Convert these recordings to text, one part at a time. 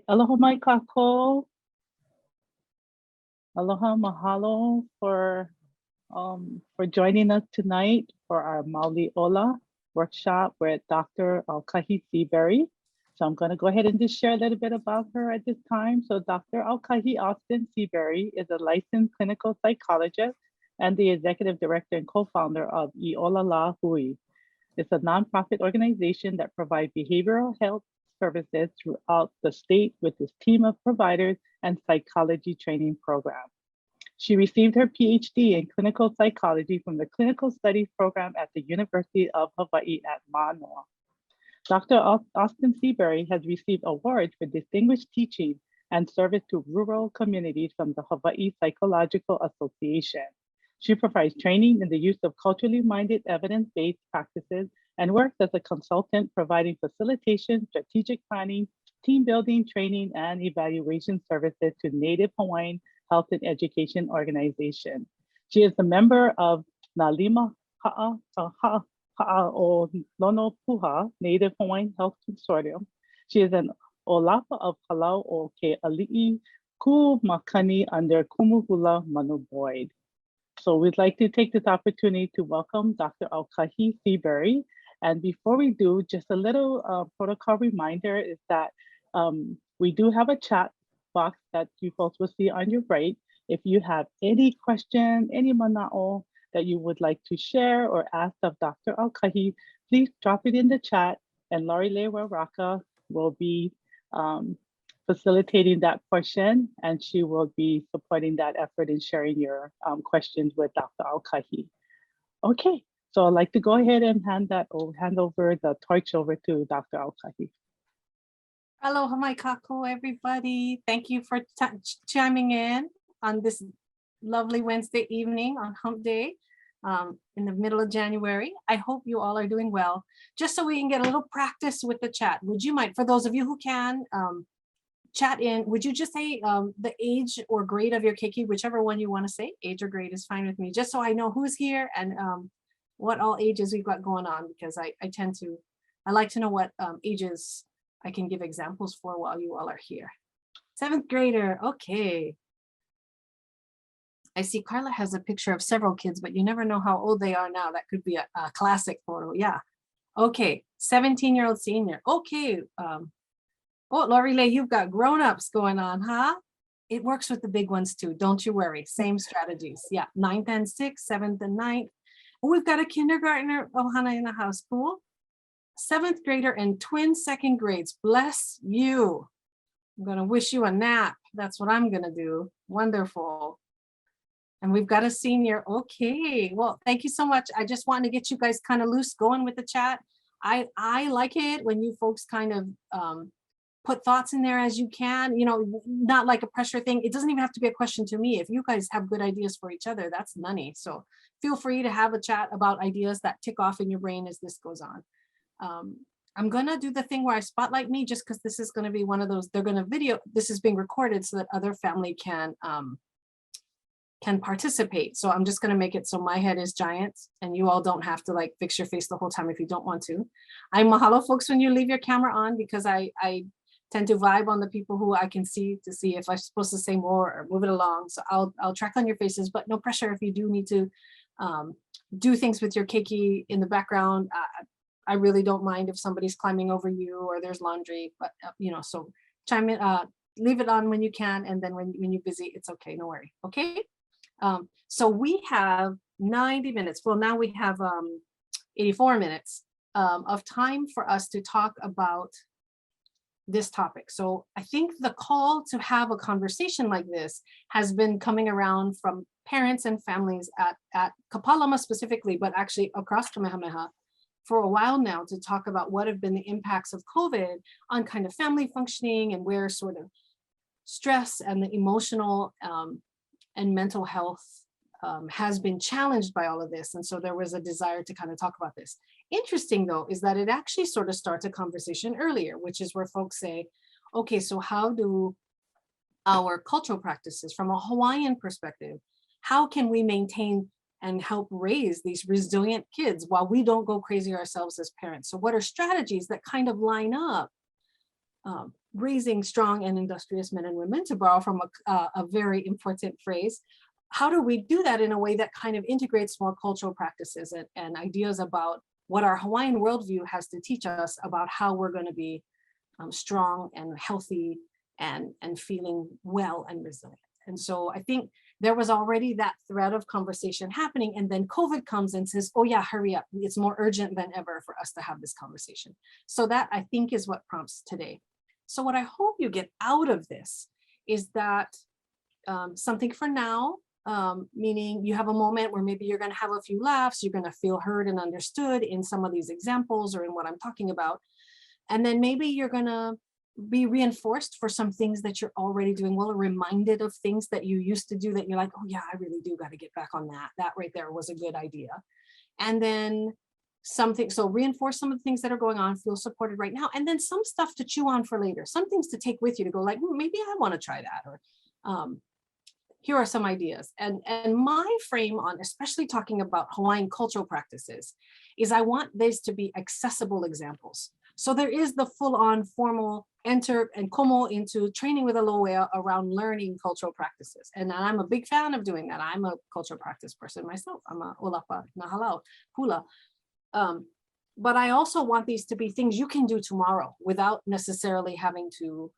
Aloha mai kākou. Aloha mahalo for joining us tonight for our Mauli Ola workshop with Dr. Alkahi Seabury. So I'm going to go ahead and just share a little bit about her at this time. So Dr. Alkahi Austin Seabury is a licensed clinical psychologist and the executive director and co-founder of ʻOhana Hui. It's a nonprofit organization that provides behavioral health services throughout the state with its team of providers and psychology training program. She received her PhD in clinical psychology from the Clinical Studies program at the University of Hawaii at Manoa. Dr. Austin Seabury has received awards for distinguished teaching and service to rural communities from the Hawaii Psychological Association. She provides training in the use of culturally minded evidence-based practices and works as a consultant providing facilitation, strategic planning, team building, training, and evaluation services to Native Hawaiian Health and Education Organization. She is a member of Nālima Ha'aʻolono Native Hawaiian Health Consortium. She is an Olapa of Hālau o ke ali'i ku makani under Kumuhula Manu Boyd. So we'd like to take this opportunity to welcome Dr. Alkahi Seabury. And before we do, just a little protocol reminder is that we do have a chat box that you folks will see on your right. If you have any question, any mana'o that you would like to share or ask of Dr. Alkahi, please drop it in the chat and Laurie Lewa Raka will be facilitating that portion, and she will be supporting that effort in sharing your questions with Dr. Alkahi. Okay, so I'd like to go ahead and hand over the torch over to Dr. Alkahi. Aloha mai kākou, everybody. Thank you for chiming in on this lovely Wednesday evening on Hump Day in the middle of January. I hope you all are doing well. Just so we can get a little practice with the chat, would you mind, for those of you who can, chat in, would you just say the age or grade of your keiki, whichever one you want to say, age or grade is fine with me, just so I know who's here and what all ages we've got going on, because I like to know what ages I can give examples for while you all are here. 7th grader, okay. I see Carla has a picture of several kids, but you never know how old they are now. That could be a classic photo, yeah. Okay, 17-year-old senior, okay. Oh, Laurie, you've got grown-ups going on, huh? It works with the big ones too, don't you worry. Same strategies. Yeah, 9th and 6th, 7th and 9th. Oh, we've got a kindergartner, ʻOhana in the house, cool. 7th grader and twin 2nd grades, bless you. I'm gonna wish you a nap. That's what I'm gonna do. Wonderful. And we've got a senior, okay. Well, thank you so much. I just wanted to get you guys kind of loose going with the chat. I like it when you folks kind of put thoughts in there as you can, you know, not like a pressure thing. It doesn't even have to be a question to me. If you guys have good ideas for each other, that's nunny. So feel free to have a chat about ideas that tick off in your brain as this goes on. I'm gonna do the thing where I spotlight me, just because this is gonna be one of those, they're gonna video, this is being recorded so that other family can participate. So I'm just gonna make it so my head is giant and you all don't have to like fix your face the whole time if you don't want to. I mahalo folks when you leave your camera on, because I tend to vibe on the people who I can see to see if I'm supposed to say more or move it along. So I'll track on your faces, but no pressure if you do need to do things with your keiki in the background. I really don't mind if somebody's climbing over you or there's laundry, but you know, so chime in, leave it on when you can, and then when you're busy, it's okay, no worry, okay? So we have 90 minutes. Well, now we have 84 minutes of time for us to talk about this topic. So I think the call to have a conversation like this has been coming around from parents and families at Kapalama specifically, but actually across Kamehameha for a while now, to talk about what have been the impacts of COVID on kind of family functioning and where sort of stress and the emotional and mental health has been challenged by all of this. And so there was a desire to kind of talk about this. Interesting though, is that it actually sort of starts a conversation earlier, which is where folks say, okay, so how do our cultural practices from a Hawaiian perspective, how can we maintain and help raise these resilient kids while we don't go crazy ourselves as parents? So what are strategies that kind of line up raising strong and industrious men and women, to borrow from a very important phrase. How do we do that in a way that kind of integrates more cultural practices and ideas about what our Hawaiian worldview has to teach us about how we're going to be strong and healthy and feeling well and resilient. And so I think there was already that thread of conversation happening, and then COVID comes and says, oh yeah, hurry up. It's more urgent than ever for us to have this conversation. So that, I think, is what prompts today. So what I hope you get out of this is that something for now, meaning you have a moment where maybe you're going to have a few laughs, you're going to feel heard and understood in some of these examples or in what I'm talking about. And then maybe you're going to be reinforced for some things that you're already doing well, or reminded of things that you used to do that you're like, oh yeah, I really do got to get back on that. That right there was a good idea. And then something, so reinforce some of the things that are going on, feel supported right now, and then some stuff to chew on for later, some things to take with you to go like, maybe I want to try that, or here are some ideas. And my frame on, especially talking about Hawaiian cultural practices, is I want these to be accessible examples. So there is the full-on formal enter and komo into training with a loea around learning cultural practices. And I'm a big fan of doing that. I'm a cultural practice person myself. I'm a olapa na halau hula. But I also want these to be things you can do tomorrow without necessarily having to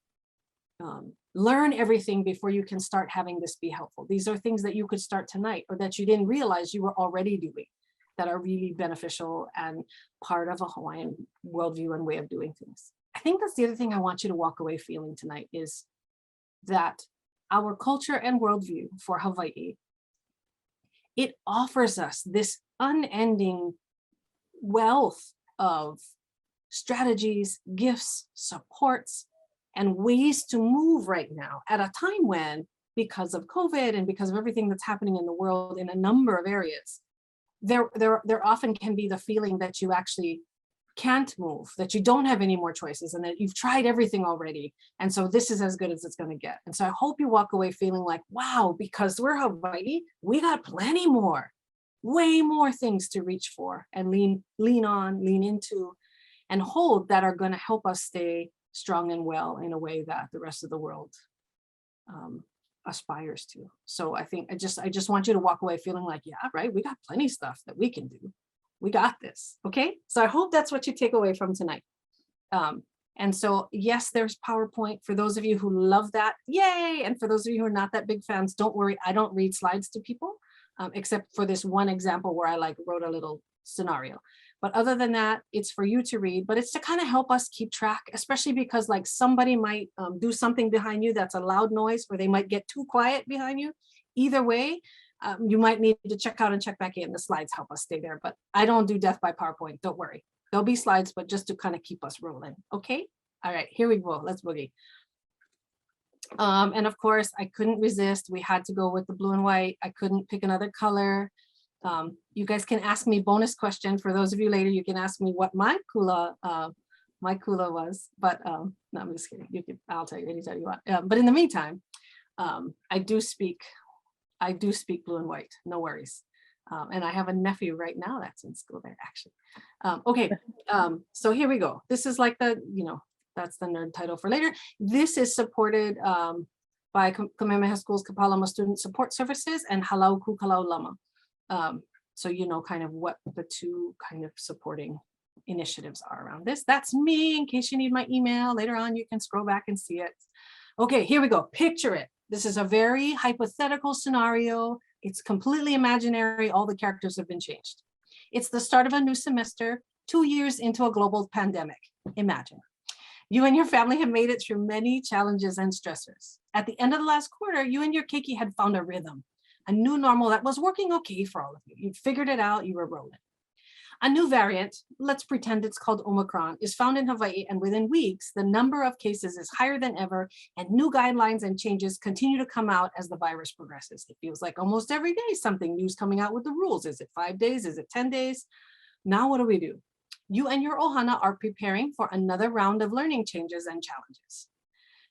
learn everything before you can start having this be helpful. These are things that you could start tonight, or that you didn't realize you were already doing, that are really beneficial and part of a Hawaiian worldview and way of doing things. I think that's the other thing I want you to walk away feeling tonight, is that our culture and worldview for Hawaii, it offers us this unending wealth of strategies, gifts, supports, and ways to move right now at a time when, because of COVID and because of everything that's happening in the world in a number of areas, there often can be the feeling that you actually can't move, that you don't have any more choices, and that you've tried everything already. And so this is as good as it's going to get. And so I hope you walk away feeling like, wow, because we're Hawaii, we got plenty more, way more things to reach for and lean on, lean into, and hold, that are going to help us stay strong and well in a way that the rest of the world aspires to. So I think I just want you to walk away feeling like, yeah, right, we got plenty of stuff that we can do. We got this. Okay. So I hope that's what you take away from tonight. And so, yes, there's PowerPoint for those of you who love that. Yay. And for those of you who are not that big fans, don't worry. I don't read slides to people, except for this one example where I wrote a little scenario. But other than that, it's for you to read, but it's to kind of help us keep track, especially because somebody might do something behind you that's a loud noise, or they might get too quiet behind you. Either way, you might need to check out and check back in. The slides help us stay there, but I don't do death by PowerPoint. Don't worry. There'll be slides, but just to kind of keep us rolling. Okay. All right, here we go. Let's boogie. And of course, I couldn't resist. We had to go with the blue and white. I couldn't pick another color. You guys can ask me bonus question. For those of you later, you can ask me what my kula was, but no, I'm just kidding. I'll tell you anytime you want. But in the meantime, I do speak blue and white, no worries. And I have a nephew right now that's in school there, actually. Okay, so here we go. This is like that's the nerd title for later. This is supported by Kamehameha Schools Kapalama Student Support Services and Hālau Kūkalaulama. So you know kind of what the two kind of supporting initiatives are around this. That's me, in case you need my email. Later on, you can scroll back and see it. Okay, here we go. Picture it. This is a very hypothetical scenario. It's completely imaginary. All the characters have been changed. It's the start of a new semester, 2 years into a global pandemic. Imagine. You and your family have made it through many challenges and stressors. At the end of the last quarter, you and your keiki had found a rhythm, a new normal that was working okay for all of you. You figured it out, you were rolling. A new variant, let's pretend it's called Omicron, is found in Hawaii, and within weeks, the number of cases is higher than ever, and new guidelines and changes continue to come out as the virus progresses. It feels like almost every day something new's coming out with the rules. Is it 5 days? Is it 10 days? Now what do? You and your ʻOhana are preparing for another round of learning changes and challenges.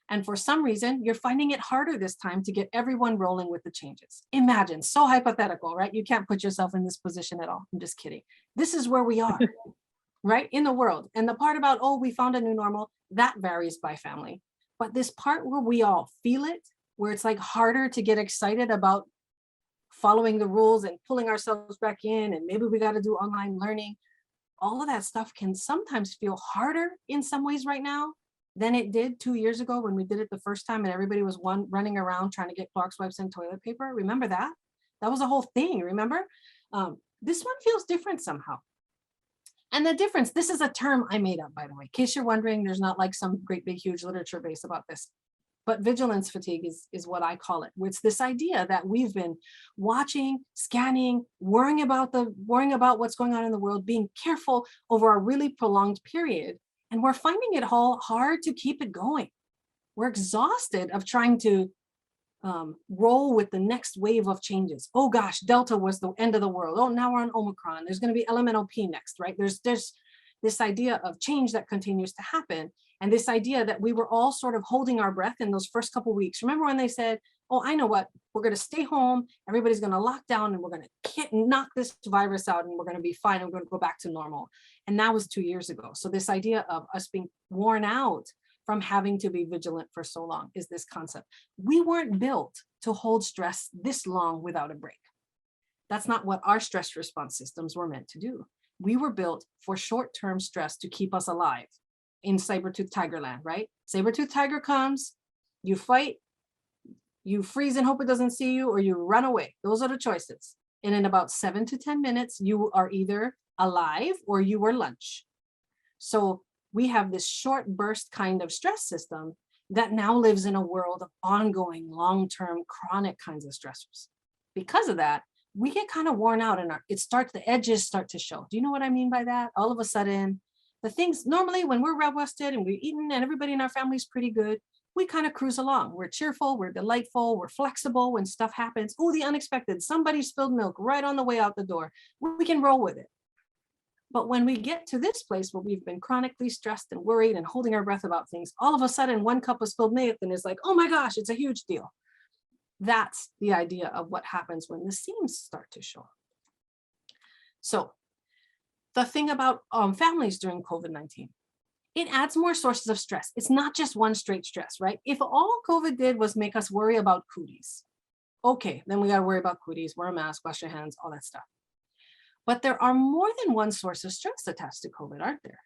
And for some reason, you're finding it harder this time to get everyone rolling with the changes. Imagine, so hypothetical, right? You can't put yourself in this position at all. I'm just kidding. This is where we are, right? In the world. And the part about, oh, we found a new normal, that varies by family. But this part where we all feel it, where it's like harder to get excited about following the rules and pulling ourselves back in, and maybe we got to do online learning, all of that stuff can sometimes feel harder in some ways right now than it did 2 years ago when we did it the first time and everybody was running around trying to get Clorox wipes and toilet paper. Remember that? That was a whole thing, remember? This one feels different somehow. And the difference, this is a term I made up, by the way, in case you're wondering, there's not like some great big huge literature base about this. But vigilance fatigue is what I call it. It's this idea that we've been watching, scanning, worrying about what's going on in the world, being careful over a really prolonged period. And we're finding it all hard to keep it going. We're exhausted of trying to roll with the next wave of changes. Oh gosh, Delta was the end of the world. Oh, now we're on Omicron. There's going to be elemental P next, right? There's this idea of change that continues to happen. And this idea that we were all sort of holding our breath in those first couple of weeks. Remember when they said, oh, I know what, we're going to stay home, everybody's going to lock down, and we're going to knock this virus out, and we're going to be fine, and we're going to go back to normal. And that was 2 years ago. So this idea of us being worn out from having to be vigilant for so long is this concept. We weren't built to hold stress this long without a break. That's not what our stress response systems were meant to do. We were built for short-term stress to keep us alive in saber-toothed tiger land, right? Saber-toothed tiger comes, you fight, you freeze and hope it doesn't see you, or you run away. Those are the choices. And in about 7 to 10 minutes, you are either alive or you were lunch. So we have this short burst kind of stress system that now lives in a world of ongoing, long-term, chronic kinds of stressors. Because of that, we get kind of worn out and the edges start to show. Do you know what I mean by that? All of a sudden, the things normally when we're well-rested and we're eating and everybody in our family is pretty good, we kind of cruise along. We're cheerful, we're delightful, we're flexible when stuff happens. Oh, the unexpected, somebody spilled milk right on the way out the door. We can roll with it. But when we get to this place where we've been chronically stressed and worried and holding our breath about things, all of a sudden one cup of spilled milk and it's like, oh my gosh, it's a huge deal. That's the idea of what happens when the seams start to show. So the thing about families during COVID-19, it adds more sources of stress. It's not just one straight stress, right? If all COVID did was make us worry about cooties, okay, then we got to worry about cooties, wear a mask, wash your hands, all that stuff. But there are more than one source of stress attached to COVID, aren't there?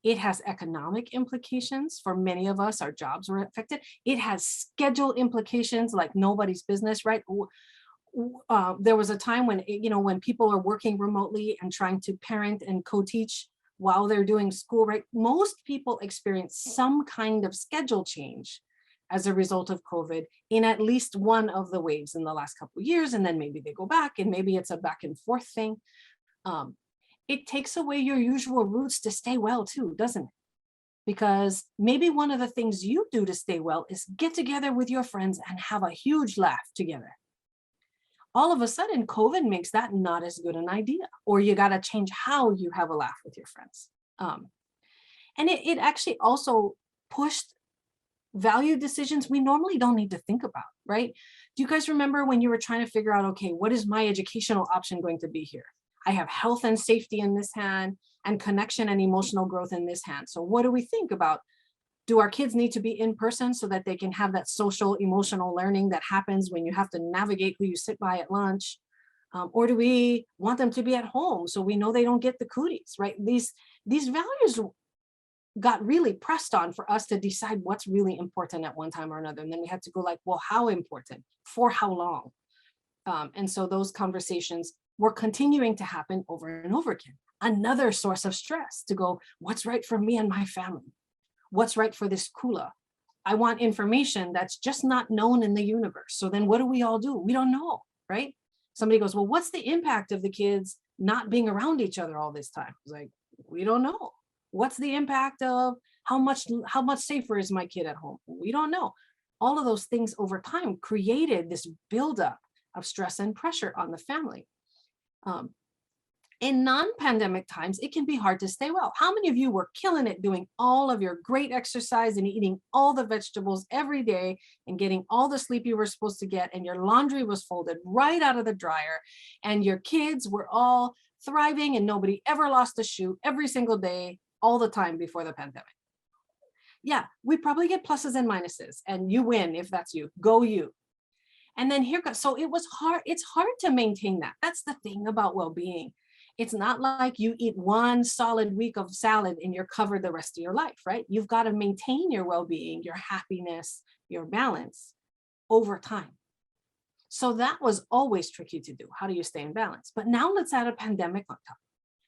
It has economic implications for many of us. Our jobs were affected. It has schedule implications like nobody's business, right? There was a time when, when people are working remotely and trying to parent and co-teach while they're doing school, right? Most people experience some kind of schedule change as a result of COVID in at least one of the waves in the last couple of years. And then maybe they go back and maybe it's a back and forth thing. It takes away your usual routes to stay well too, doesn't it? Because maybe one of the things you do to stay well is get together with your friends and have a huge laugh together. All of a sudden, COVID makes that not as good an idea, or you got to change how you have a laugh with your friends. And it actually also pushed value decisions we normally don't need to think about, right? Do you guys remember when you were trying to figure out, okay, what is my educational option going to be here? I have health and safety in this hand and connection and emotional growth in this hand. So what do we think about? Do our kids need to be in person so that they can have that social emotional learning that happens when you have to navigate who you sit by at lunch? Or do we want them to be at home so we know they don't get the cooties, right? These values got really pressed on for us to decide what's really important at one time or another. And then we had to go like, well, how important? For how long? And so those conversations were continuing to happen over and over again. Another source of stress to go, what's right for me and my family? What's right for this kula? I want information that's just not known in the universe. So then what do we all do? We don't know, right? Somebody goes, well, what's the impact of the kids not being around each other all this time? It's like, we don't know. What's the impact of how much safer is my kid at home? We don't know. All of those things over time created this buildup of stress and pressure on the family. In non-pandemic times, it can be hard to stay well. How many of you were killing it doing all of your great exercise and eating all the vegetables every day and getting all the sleep you were supposed to get, and your laundry was folded right out of the dryer, and your kids were all thriving and nobody ever lost a shoe every single day, all the time before the pandemic? Yeah, we probably get pluses and minuses, and you win if that's you. Go you. And then here goes. So it was hard. It's hard to maintain that. That's the thing about well-being. It's not like you eat one solid week of salad and you're covered the rest of your life, right? You've got to maintain your well-being, your happiness, your balance over time. So that was always tricky to do. How do you stay in balance? But now let's add a pandemic on top.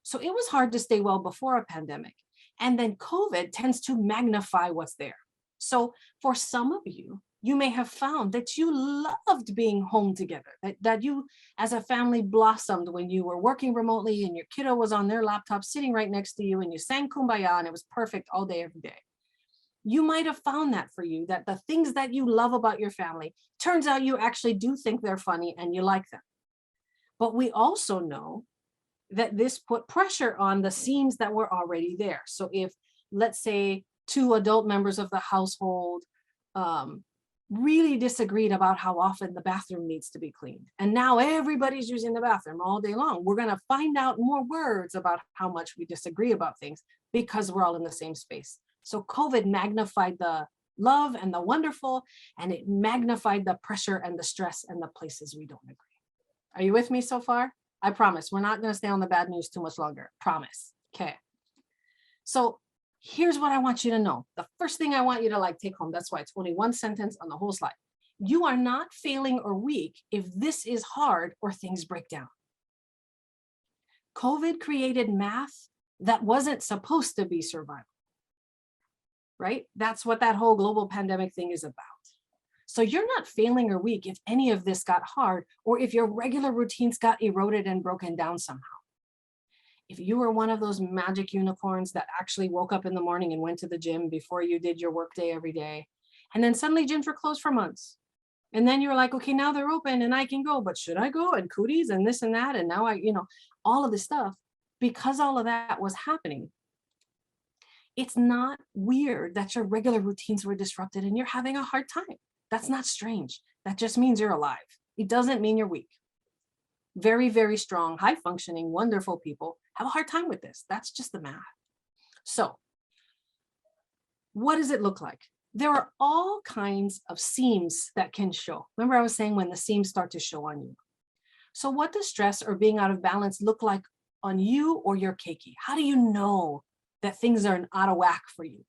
So it was hard to stay well before a pandemic. And then COVID tends to magnify what's there. So for some of you, you may have found that you loved being home together, that you as a family blossomed when you were working remotely and your kiddo was on their laptop sitting right next to you and you sang Kumbaya and it was perfect all day, every day. You might have found that for you, that the things that you love about your family, turns out you actually do think they're funny and you like them. But we also know that this put pressure on the seams that were already there. So if, let's say, 2 adult members of the household really disagreed about how often the bathroom needs to be cleaned, and now everybody's using the bathroom all day long, we're going to find out more words about how much we disagree about things because we're all in the same space. So COVID magnified the love and the wonderful, and it magnified the pressure and the stress and the places we don't agree. Are you with me so far? I promise we're not going to stay on the bad news too much longer. Promise. Okay. So here's what I want you to know. The first thing I want you to take home, that's why it's only one sentence on the whole slide. You are not failing or weak if this is hard or things break down. COVID created math that wasn't supposed to be survival, right? That's what that whole global pandemic thing is about. So you're not failing or weak if any of this got hard or if your regular routines got eroded and broken down somehow. If you were one of those magic unicorns that actually woke up in the morning and went to the gym before you did your workday every day, and then suddenly gyms were closed for months. And then you're like, okay, now they're open and I can go, but should I go? And cooties and this and that. And now all of this stuff, because all of that was happening, it's not weird that your regular routines were disrupted and you're having a hard time. That's not strange. That just means you're alive. It doesn't mean you're weak. Very, very strong, high functioning, wonderful people have a hard time with this. That's just the math. So what does it look like? There are all kinds of seams that can show. Remember I was saying when the seams start to show on you. So what does stress or being out of balance look like on you or your keiki? How do you know that things are out of whack for you?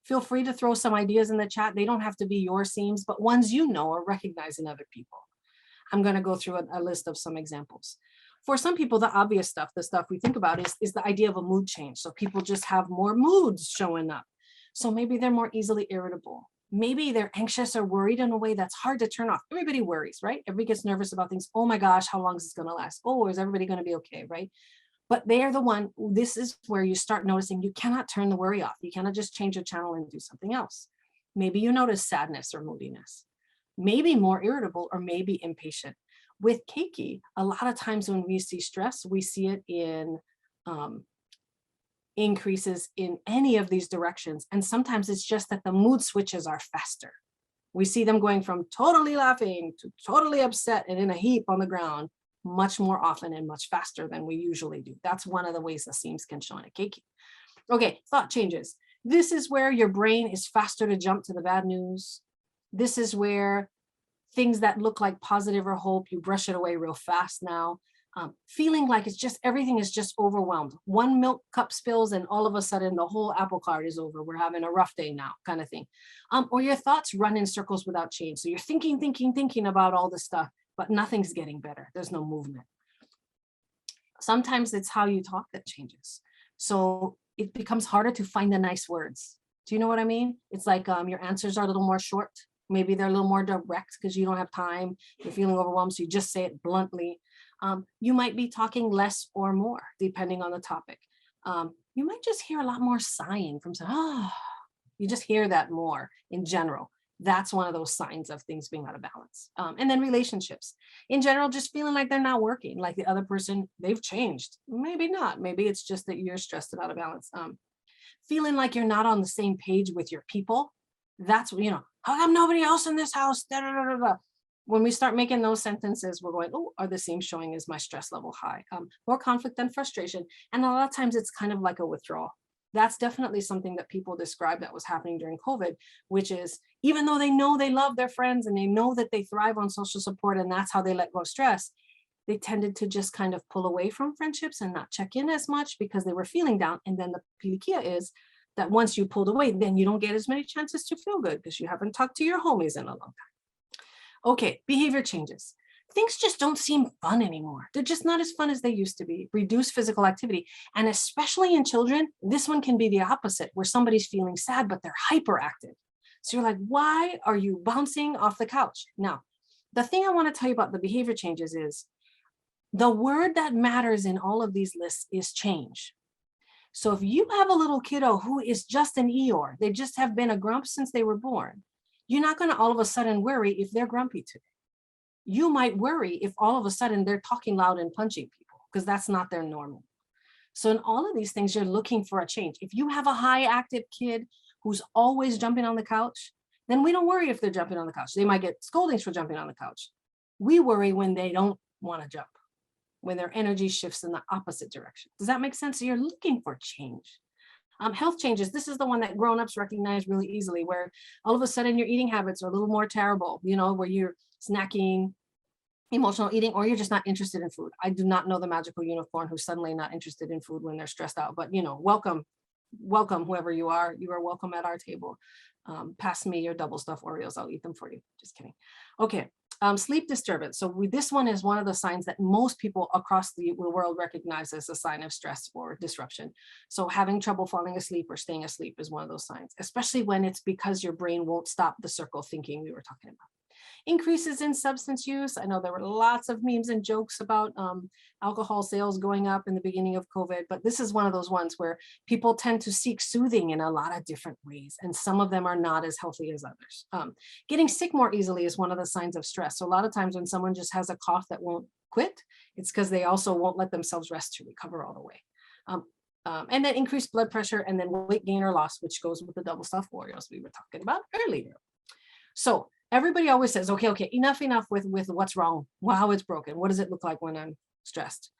Feel free to throw some ideas in the chat. They don't have to be your seams, but ones you know or recognize in other people. I'm going to go through a list of some examples. For some people, the obvious stuff, the stuff we think about is the idea of a mood change. So people just have more moods showing up. So maybe they're more easily irritable. Maybe they're anxious or worried in a way that's hard to turn off. Everybody worries, right? Everybody gets nervous about things. Oh my gosh, how long is this going to last? Oh, is everybody going to be okay, right? But they are the one, this is where you start noticing you cannot turn the worry off. You cannot just change a channel and do something else. Maybe you notice sadness or moodiness, maybe more irritable or maybe impatient. With keiki, a lot of times when we see stress, we see it in increases in any of these directions. And sometimes it's just that the mood switches are faster. We see them going from totally laughing to totally upset and in a heap on the ground much more often and much faster than we usually do. That's one of the ways the seams can show in a keiki. Okay, thought changes. This is where your brain is faster to jump to the bad news. This is where things that look like positive or hope, you brush it away real fast now. Feeling like it's just, everything is just overwhelmed. One milk cup spills and all of a sudden the whole apple cart is over. We're having a rough day now, kind of thing. Or your thoughts run in circles without change. So you're thinking about all this stuff, but nothing's getting better. There's no movement. Sometimes it's how you talk that changes. So it becomes harder to find the nice words. Do you know what I mean? It's like your answers are a little more short. Maybe they're a little more direct because you don't have time. You're feeling overwhelmed, so you just say it bluntly. You might be talking less or more, depending on the topic. You might just hear a lot more sighing from some, you just hear that more in general. That's one of those signs of things being out of balance. And then relationships. In general, just feeling like they're not working, like the other person, they've changed. Maybe not. Maybe it's just that you're stressed and out of balance. Feeling like you're not on the same page with your people. That's, how come nobody else in this house? Da, da, da, da, da. When we start making those sentences, we're going, oh, are the seams showing? Is my stress level high? More conflict than frustration. And a lot of times it's kind of like a withdrawal. That's definitely something that people describe that was happening during COVID, which is even though they know they love their friends and they know that they thrive on social support and that's how they let go of stress, they tended to just kind of pull away from friendships and not check in as much because they were feeling down. And then the pilikia is that once you pulled away, then you don't get as many chances to feel good because you haven't talked to your homies in a long time. Okay, behavior changes. Things just don't seem fun anymore. They're just not as fun as they used to be. Reduced physical activity. And especially in children, this one can be the opposite, where somebody's feeling sad, but they're hyperactive. So you're like, why are you bouncing off the couch? Now, the thing I want to tell you about the behavior changes is the word that matters in all of these lists is change. So if you have a little kiddo who is just an Eeyore, they just have been a grump since they were born, you're not going to all of a sudden worry if they're grumpy today. You might worry if all of a sudden they're talking loud and punching people because that's not their normal. So in all of these things, you're looking for a change. If you have a high active kid who's always jumping on the couch, then we don't worry if they're jumping on the couch. They might get scoldings for jumping on the couch. We worry when they don't want to jump, when their energy shifts in the opposite direction. Does that make sense? So you're looking for change. Health changes. This is the one that grown-ups recognize really easily, where all of a sudden your eating habits are a little more terrible, where you're snacking, emotional eating, or you're just not interested in food. I do not know the magical unicorn who's suddenly not interested in food when they're stressed out, but welcome, whoever you are welcome at our table. Pass me your double stuffed Oreos. I'll eat them for you. Just kidding. Okay. Sleep disturbance. So this one is one of the signs that most people across the world recognize as a sign of stress or disruption. So having trouble falling asleep or staying asleep is one of those signs, especially when it's because your brain won't stop the circle thinking we were talking about. Increases in substance use. I know there were lots of memes and jokes about alcohol sales going up in the beginning of COVID, but this is one of those ones where people tend to seek soothing in a lot of different ways, and some of them are not as healthy as others. Getting sick more easily is one of the signs of stress. So a lot of times when someone just has a cough that won't quit, it's because they also won't let themselves rest to recover all the way. And then increased blood pressure, and then weight gain or loss, which goes with the double stuffed Oreos we were talking about earlier. So everybody always says, okay, enough with what's wrong, how it's broken. What does it look like when I'm stressed?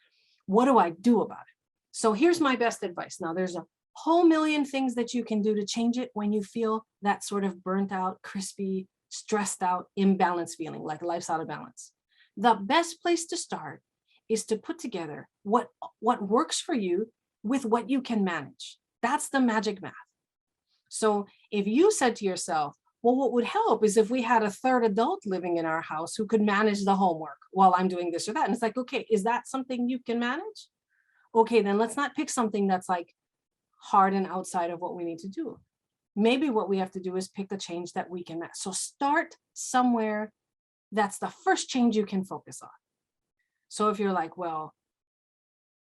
What do I do about it? So here's my best advice. Now there's a whole million things that you can do to change it when you feel that sort of burnt out, crispy, stressed out, imbalanced feeling, like life's out of balance. The best place to start is to put together what works for you with what you can manage. That's the magic math. So if you said to yourself, well, what would help is if we had a third adult living in our house who could manage the homework while I'm doing this or that. And it's like, okay, is that something you can manage? Okay, then let's not pick something that's like hard and outside of what we need to do. Maybe what we have to do is pick a change that we can manage. So start somewhere. That's the first change you can focus on. So if you're like, well,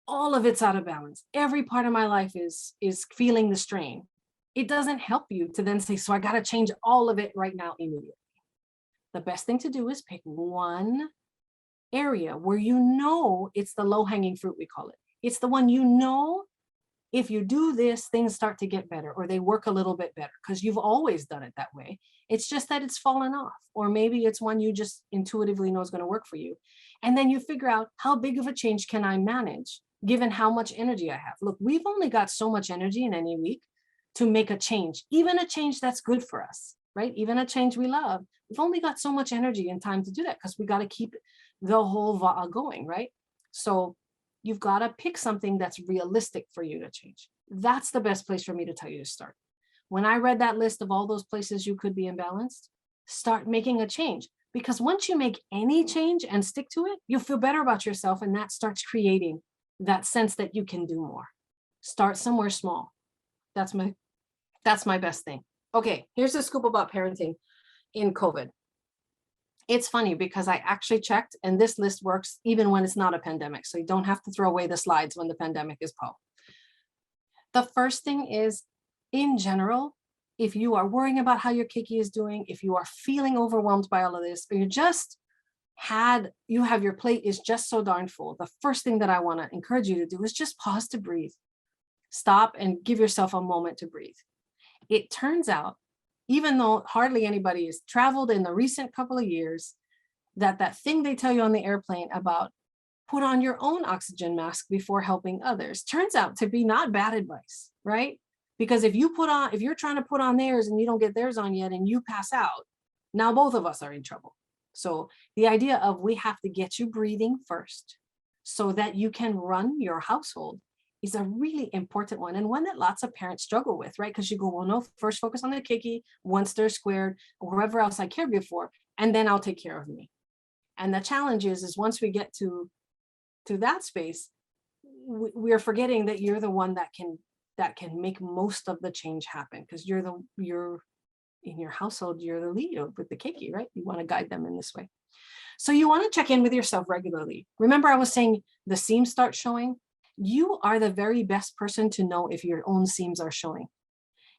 all of it's out of balance, every part of my life is feeling the strain, it doesn't help you to then say, so I got to change all of it right now immediately. The best thing to do is pick one area where it's the low-hanging fruit, we call it. It's the one if you do this, things start to get better, or they work a little bit better because you've always done it that way. It's just that it's fallen off, or maybe it's one you just intuitively know is going to work for you. And then you figure out, how big of a change can I manage given how much energy I have? Look, we've only got so much energy in any week to make a change, even a change that's good for us, right? Even a change we love. We've only got so much energy and time to do that because we got to keep the whole va'a going, right? So you've got to pick something that's realistic for you to change. That's the best place for me to tell you to start. When I read that list of all those places you could be imbalanced, start making a change. Because once you make any change and stick to it, you'll feel better about yourself, and that starts creating that sense that you can do more. Start somewhere small. That's my best thing. Okay, here's a scoop about parenting in COVID. It's funny because I actually checked, and this list works even when it's not a pandemic. So you don't have to throw away the slides when the pandemic is po. The first thing is, in general, if you are worrying about how your keiki is doing, if you are feeling overwhelmed by all of this, or your plate is just so darn full, the first thing that I want to encourage you to do is just pause to breathe. Stop and give yourself a moment to breathe. It turns out, even though hardly anybody has traveled in the recent couple of years, that thing they tell you on the airplane about put on your own oxygen mask before helping others turns out to be not bad advice, right? Because if you're trying to put on theirs and you don't get theirs on yet and you pass out, now both of us are in trouble. So the idea of we have to get you breathing first so that you can run your household is a really important one, and one that lots of parents struggle with, right? Because you go, well, no, first focus on the kiki, once they're squared, or whoever else I cared before, and then I'll take care of me. And the challenge is once we get to that space, we're forgetting that you're the one that can make most of the change happen, because you're in your household, you're the lead with the keiki, right? You want to guide them in this way. So you want to check in with yourself regularly. Remember, I was saying the seams start showing. You are the very best person to know if your own seams are showing.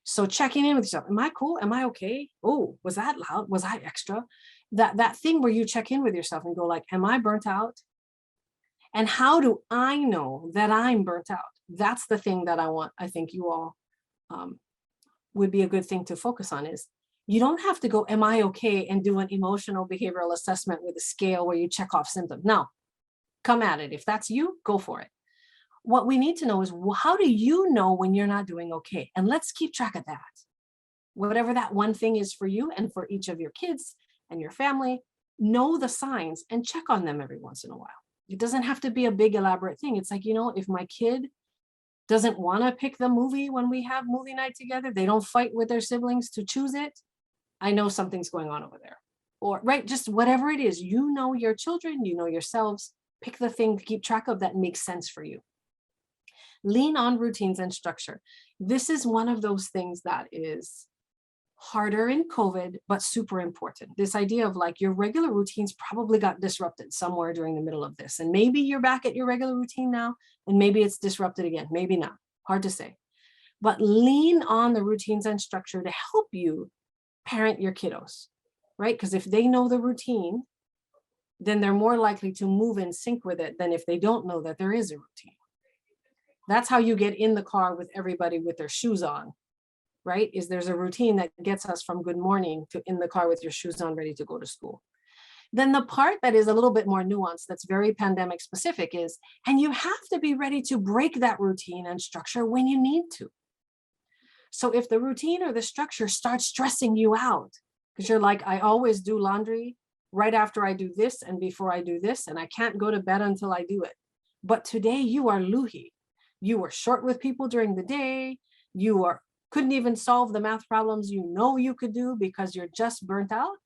So checking in with yourself. Am I cool? Am I okay? Oh, was that loud? Was I extra? That thing where you check in with yourself and go like, am I burnt out? And how do I know that I'm burnt out? That's the thing that I think you all would be a good thing to focus on. Is you don't have to go, am I okay? And do an emotional behavioral assessment with a scale where you check off symptoms. No, come at it. If that's you, go for it. What we need to know is, well, how do you know when you're not doing okay? And let's keep track of that. Whatever that one thing is for you and for each of your kids and your family, know the signs and check on them every once in a while. It doesn't have to be a big elaborate thing. It's like, if my kid doesn't want to pick the movie when we have movie night together, they don't fight with their siblings to choose it, I know something's going on over there. Or, right, just whatever it is, your children, yourselves, pick the thing to keep track of that makes sense for you. Lean on routines and structure. This is one of those things that is harder in COVID, but super important. This idea of like your regular routines probably got disrupted somewhere during the middle of this. And maybe you're back at your regular routine now, and maybe it's disrupted again, maybe not, hard to say. But lean on the routines and structure to help you parent your kiddos, right? Because if they know the routine, then they're more likely to move in sync with it than if they don't know that there is a routine. That's how you get in the car with everybody with their shoes on, right? Is there's a routine that gets us from good morning to in the car with your shoes on, ready to go to school. Then the part that is a little bit more nuanced, that's very pandemic specific is, and you have to be ready to break that routine and structure when you need to. So if the routine or the structure starts stressing you out, because you're like, I always do laundry right after I do this and before I do this, and I can't go to bed until I do it. But today you are luhi. You were short with people during the day. Couldn't even solve the math problems you could do because you're just burnt out.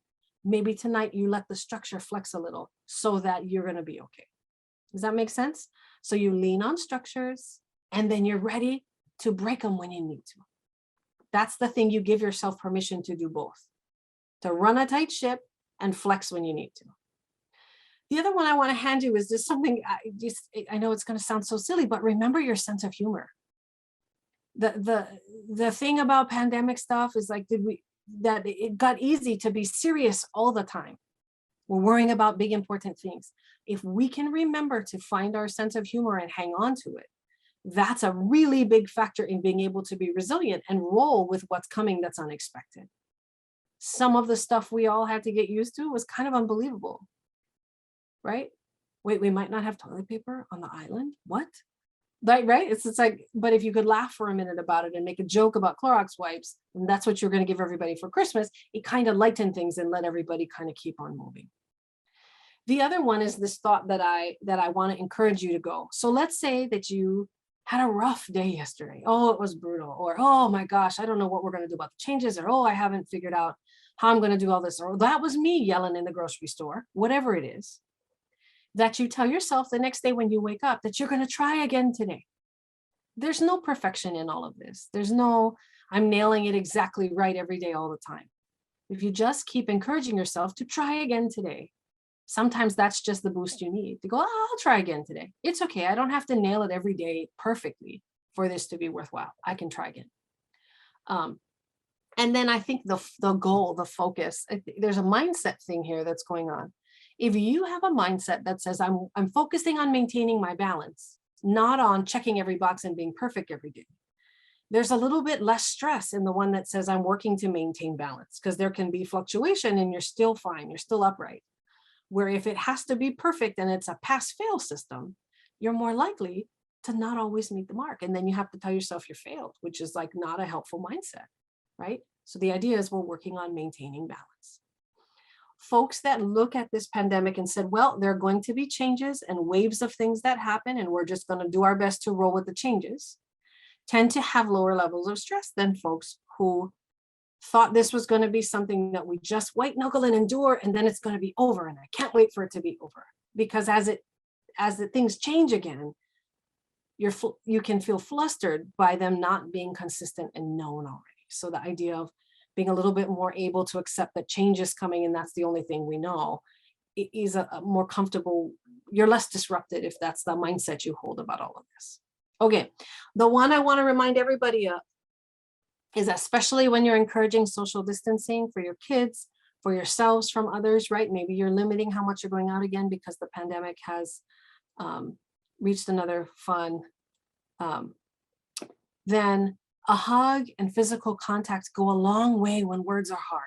Maybe tonight you let the structure flex a little so that you're going to be okay. Does that make sense? So you lean on structures and then you're ready to break them when you need to. That's the thing, you give yourself permission to do both, to run a tight ship and flex when you need to. The other one I want to hand you is just something, I know it's going to sound so silly, but remember your sense of humor. The thing about pandemic stuff is like, that it got easy to be serious all the time. We're worrying about big, important things. If we can remember to find our sense of humor and hang on to it, that's a really big factor in being able to be resilient and roll with what's coming that's unexpected. Some of the stuff we all had to get used to was kind of unbelievable, right? Wait, we might not have toilet paper on the island? What? Right? It's like, but if you could laugh for a minute about it and make a joke about Clorox wipes, and that's what you're going to give everybody for Christmas, it kind of lightened things and let everybody kind of keep on moving. The other one is this thought that I want to encourage you to go. So let's say that you had a rough day yesterday. Oh, it was brutal. Or, oh my gosh, I don't know what we're going to do about the changes. Or, oh, I haven't figured out how I'm going to do all this. Or that was me yelling in the grocery store, whatever it is. That you tell yourself the next day when you wake up that you're going to try again today. There's no perfection in all of this. There's no, I'm nailing it exactly right every day all the time. If you just keep encouraging yourself to try again today, sometimes that's just the boost you need to go, oh, I'll try again today. It's okay. I don't have to nail it every day perfectly for this to be worthwhile. I can try again. And then I think the goal, the focus, there's a mindset thing here that's going on. If you have a mindset that says, I'm focusing on maintaining my balance, not on checking every box and being perfect every day, there's a little bit less stress in the one that says I'm working to maintain balance, because there can be fluctuation and you're still fine, you're still upright. Where if it has to be perfect and it's a pass-fail system, you're more likely to not always meet the mark. And then you have to tell yourself you failed, which is like not a helpful mindset, right? So the idea is we're working on maintaining balance. Folks that look at this pandemic and said, well, there are going to be changes and waves of things that happen, and we're just going to do our best to roll with the changes, tend to have lower levels of stress than folks who thought this was going to be something that we just white knuckle and endure, and then it's going to be over, and I can't wait for it to be over. Because as the things change again, you can feel flustered by them not being consistent and known already. So the idea of being a little bit more able to accept that change is coming and that's the only thing we know is a more comfortable, you're less disrupted if that's the mindset you hold about all of this. Okay, the one I want to remind everybody of is, especially when you're encouraging social distancing for your kids, for yourselves from others, right? Maybe you're limiting how much you're going out again because the pandemic has reached another fun, then a hug and physical contact go a long way when words are hard.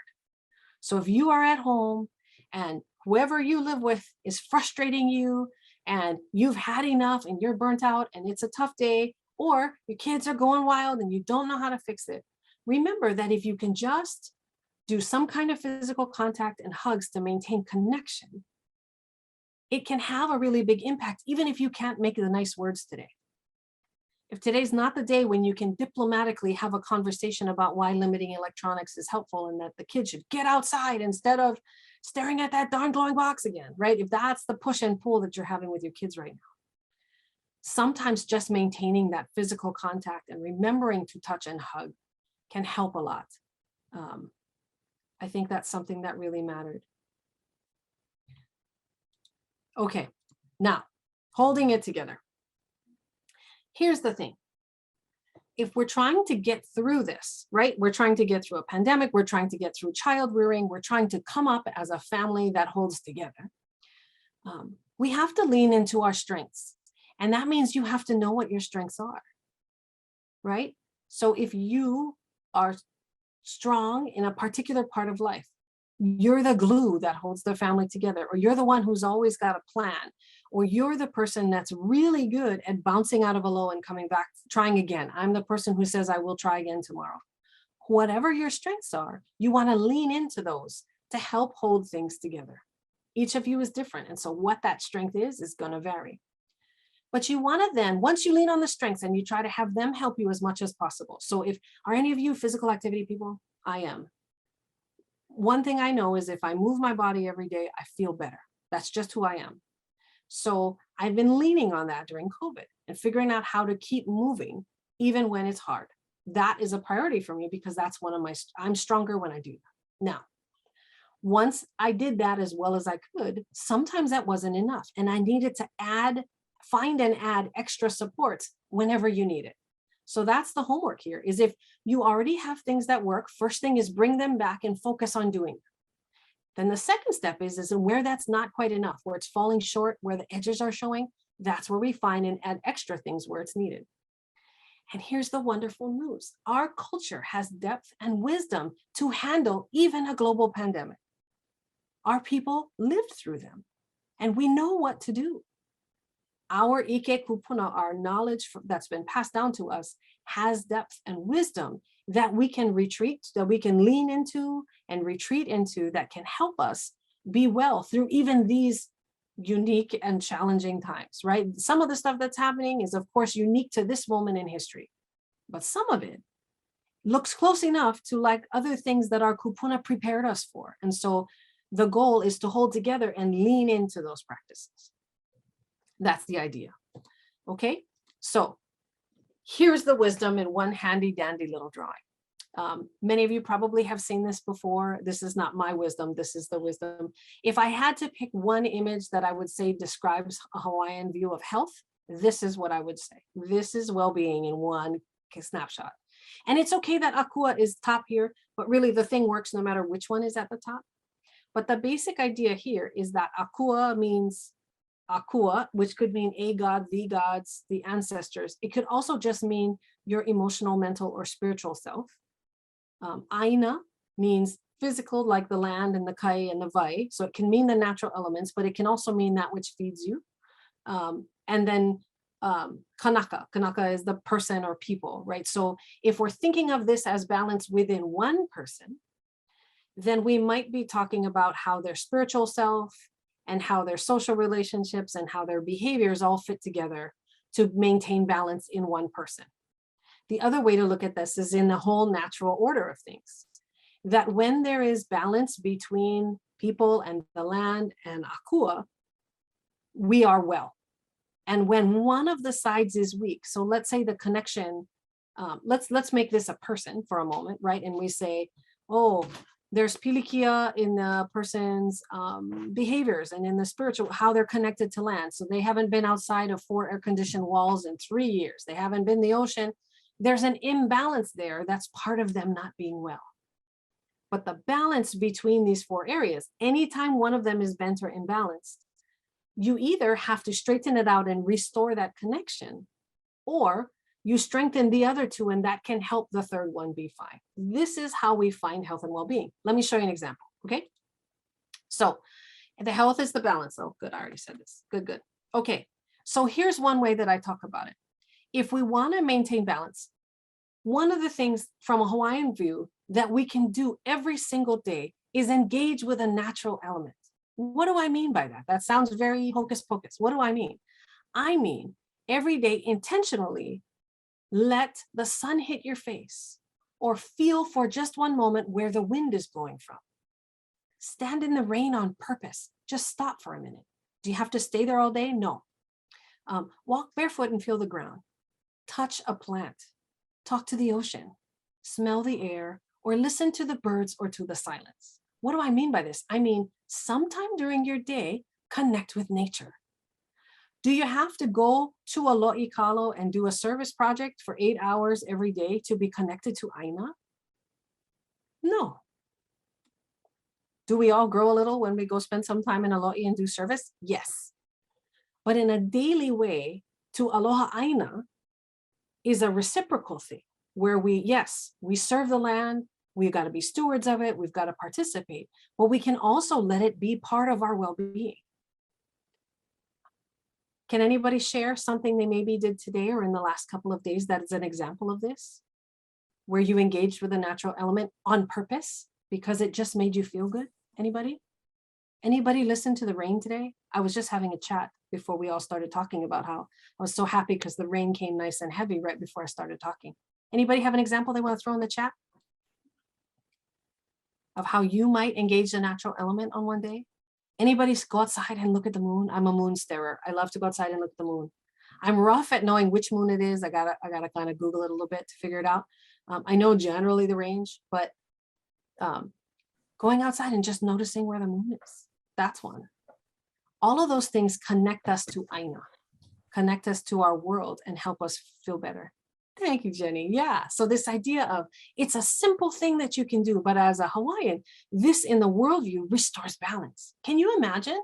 So if you are at home and whoever you live with is frustrating you and you've had enough and you're burnt out and it's a tough day, or your kids are going wild and you don't know how to fix it, remember that if you can just do some kind of physical contact and hugs to maintain connection, it can have a really big impact, even if you can't make the nice words today. If today's not the day when you can diplomatically have a conversation about why limiting electronics is helpful and that the kids should get outside instead of staring at that darn glowing box again, right? If that's the push and pull that you're having with your kids right now, sometimes just maintaining that physical contact and remembering to touch and hug can help a lot. I think that's something that really mattered. Okay, now holding it together. Here's the thing. If we're trying to get through this, right? We're trying to get through a pandemic, we're trying to get through child rearing, we're trying to come up as a family that holds together. We have to lean into our strengths. And that means you have to know what your strengths are, right? So if you are strong in a particular part of life, you're the glue that holds the family together, or you're the one who's always got a plan, or you're the person that's really good at bouncing out of a low and coming back, trying again. I'm the person who says, I will try again tomorrow. Whatever your strengths are, you want to lean into those to help hold things together. Each of you is different. And so what that strength is going to vary. But you want to then, once you lean on the strengths and you try to have them help you as much as possible. So are any of you physical activity people? I am. One thing I know is if I move my body every day, I feel better. That's just who I am. So I've been leaning on that during COVID and figuring out how to keep moving even when it's hard. That is a priority for me because that's I'm stronger when I do that. Now, once I did that as well as I could, sometimes that wasn't enough. And I needed to find and add extra supports whenever you need it. So that's the homework here, is if you already have things that work, first thing is bring them back and focus on doing them. Then the second step is where that's not quite enough, where it's falling short, where the edges are showing, that's where we find and add extra things where it's needed. And here's the wonderful news. Our culture has depth and wisdom to handle even a global pandemic. Our people lived through them, and we know what to do. Our ike kupuna, our knowledge that's been passed down to us, has depth and wisdom that we can lean into and retreat into, that can help us be well through even these unique and challenging times, right? Some of the stuff that's happening is, of course, unique to this moment in history, but some of it looks close enough to like other things that our kupuna prepared us for. And so the goal is to hold together and lean into those practices. That's the idea. Okay, so here's the wisdom in one handy dandy little drawing. Many of you probably have seen this before. This is not my wisdom. This is the wisdom. If I had to pick one image that I would say describes a Hawaiian view of health, this is what I would say. This is well-being in one snapshot. And it's okay that akua is top here, but really the thing works no matter which one is at the top. But the basic idea here is that akua means akua, which could mean a god, the gods, the ancestors. It could also just mean your emotional, mental, or spiritual self. Aina means physical, like the land and the kai and the vai. So it can mean the natural elements, but it can also mean that which feeds you. And then kanaka. Kanaka is the person or people, right? So if we're thinking of this as balance within one person, then we might be talking about how their spiritual self and how their social relationships and how their behaviors all fit together to maintain balance in one person. The other way to look at this is in the whole natural order of things, that when there is balance between people and the land and akua, we are well. And when one of the sides is weak, so let's say the connection, let's make this a person for a moment, right? And we say, oh, there's pilikia in the person's behaviors and in the spiritual, how they're connected to land. So they haven't been outside of 4 air-conditioned walls in 3 years. They haven't been in the ocean. There's an imbalance there that's part of them not being well. But the balance between these 4 areas, anytime one of them is bent or imbalanced, you either have to straighten it out and restore that connection, or you strengthen the other 2 and that can help the third one be fine. This is how we find health and well-being. Let me show you an example, okay? So the health is the balance. Oh, good, I already said this. Good. Okay, so here's one way that I talk about it. If we want to maintain balance, one of the things from a Hawaiian view that we can do every single day is engage with a natural element. What do I mean by that? That sounds very hocus pocus. What do I mean? I mean, every day intentionally let the sun hit your face or feel for just one moment where the wind is blowing from. Stand in the rain on purpose. Just stop for a minute. Do you have to stay there all day? No. Walk barefoot and feel the ground. Touch a plant. Talk to the ocean. Smell the air, or listen to the birds or to the silence. What do I mean by this? I mean, sometime during your day, connect with nature. Do you have to go to a lo'i kalo and do a service project for 8 hours every day to be connected to Aina? No. Do we all grow a little when we go spend some time in a lo'i and do service? Yes. But in a daily way, to aloha Aina is a reciprocal thing where we serve the land, we've got to be stewards of it, we've got to participate, but we can also let it be part of our well-being. Can anybody share something they maybe did today or in the last couple of days that is an example of this, where you engaged with a natural element on purpose because it just made you feel good? Anybody? Anybody listen to the rain today? I was just having a chat before we all started talking about how I was so happy because the rain came nice and heavy right before I started talking. Anybody have an example they want to throw in the chat of how you might engage the natural element on one day? Anybody go outside and look at the moon? I'm a moon starer. I love to go outside and look at the moon. I'm rough at knowing which moon it is. I gotta kind of Google it a little bit to figure it out. I know generally the range, but going outside and just noticing where the moon is, that's one. All of those things connect us to Aina, connect us to our world and help us feel better. Thank you, Jenny. Yeah, so this idea of it's a simple thing that you can do, but as a Hawaiian, this in the worldview restores balance. Can you imagine?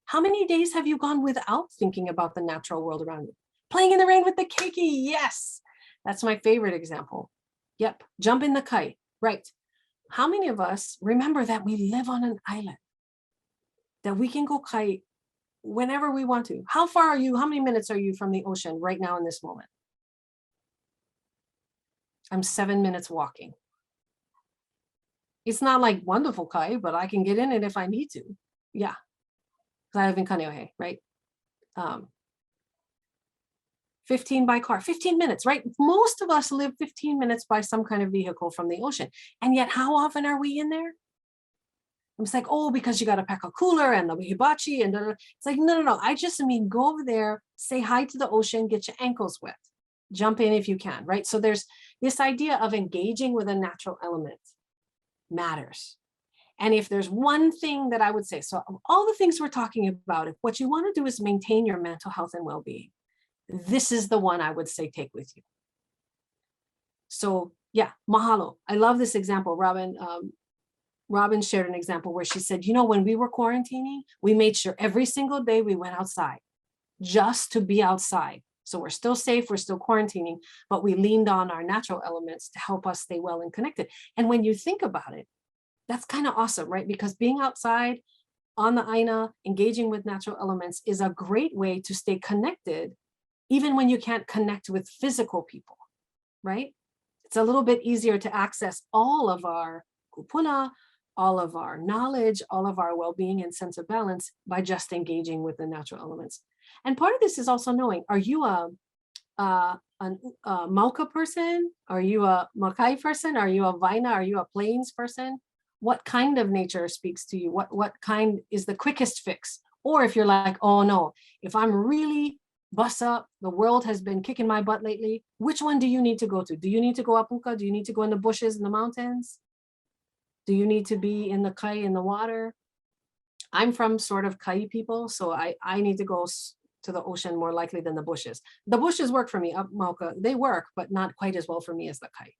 How many days have you gone without thinking about the natural world around you? Playing in the rain with the keiki, yes. That's my favorite example. Yep, jump in the kite, right. How many of us remember that we live on an island, that we can go kite whenever we want to? How far are you, how many minutes are you from the ocean right now in this moment? I'm 7 minutes walking. It's not like wonderful kite, but I can get in it if I need to. Yeah, because I live in Kaneohe, right? 15 by car, 15 minutes, right? Most of us live 15 minutes by some kind of vehicle from the ocean. And yet how often are we in there? It's like, oh, because you got to pack a cooler and the hibachi and it's like, no. I just mean go over there, say hi to the ocean, get your ankles wet. Jump in if you can, right? So there's this idea of engaging with a natural element matters. And if there's one thing that I would say, so of all the things we're talking about, if what you want to do is maintain your mental health and well-being, this is the one I would say take with you. So yeah, mahalo. I love this example. Robin shared an example where she said, you know, when we were quarantining, we made sure every single day we went outside just to be outside. So we're still safe, we're still quarantining, but we leaned on our natural elements to help us stay well and connected. And when you think about it, that's kind of awesome, right? Because being outside on the Aina, engaging with natural elements is a great way to stay connected even when you can't connect with physical people, right? It's a little bit easier to access all of our kupuna, all of our knowledge, all of our well-being and sense of balance by just engaging with the natural elements. And part of this is also knowing, are you a Mauka person? Are you a Makai person? Are you a Vaina? Are you a Plains person? What kind of nature speaks to you? What kind is the quickest fix? Or if you're like, oh no, if I'm really bust up, the world has been kicking my butt lately, which one do you need to go to? Do you need to go apuka? Do you need to go in the bushes in the mountains? Do you need to be in the kai, in the water? I'm from sort of kai people, so I need to go to the ocean more likely than the bushes. The bushes work for me, up Mauka, they work, but not quite as well for me as the kai.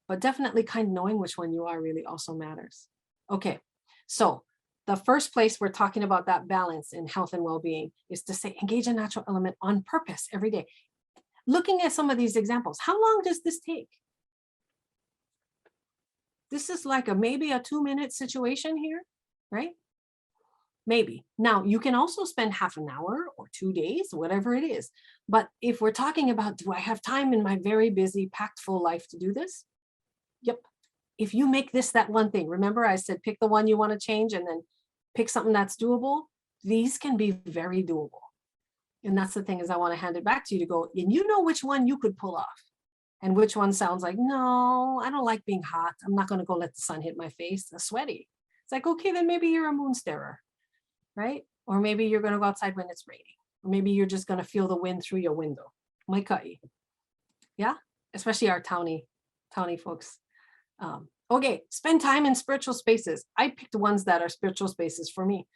But definitely kind of knowing which one you are really also matters. Okay, so the first place we're talking about that balance in health and well-being is to say, engage a natural element on purpose every day. Looking at some of these examples, how long does this take? This is like maybe a 2-minute situation here, right? Maybe. Now, you can also spend half an hour or 2 days, whatever it is. But if we're talking about, do I have time in my very busy, packed full life to do this? Yep. If you make this that one thing, remember I said, pick the one you want to change and then pick something that's doable. These can be very doable. And that's the thing, is I want to hand it back to you to go, and you know which one you could pull off and which one sounds like, no, I don't like being hot. I'm not going to go let the sun hit my face. I'm sweaty. It's like, okay, then maybe you're a moon starer, right? Or maybe you're going to go outside when it's raining. Or maybe you're just going to feel the wind through your window. Maikai. Yeah, especially our townie folks. Okay, spend time in spiritual spaces. I picked ones that are spiritual spaces for me.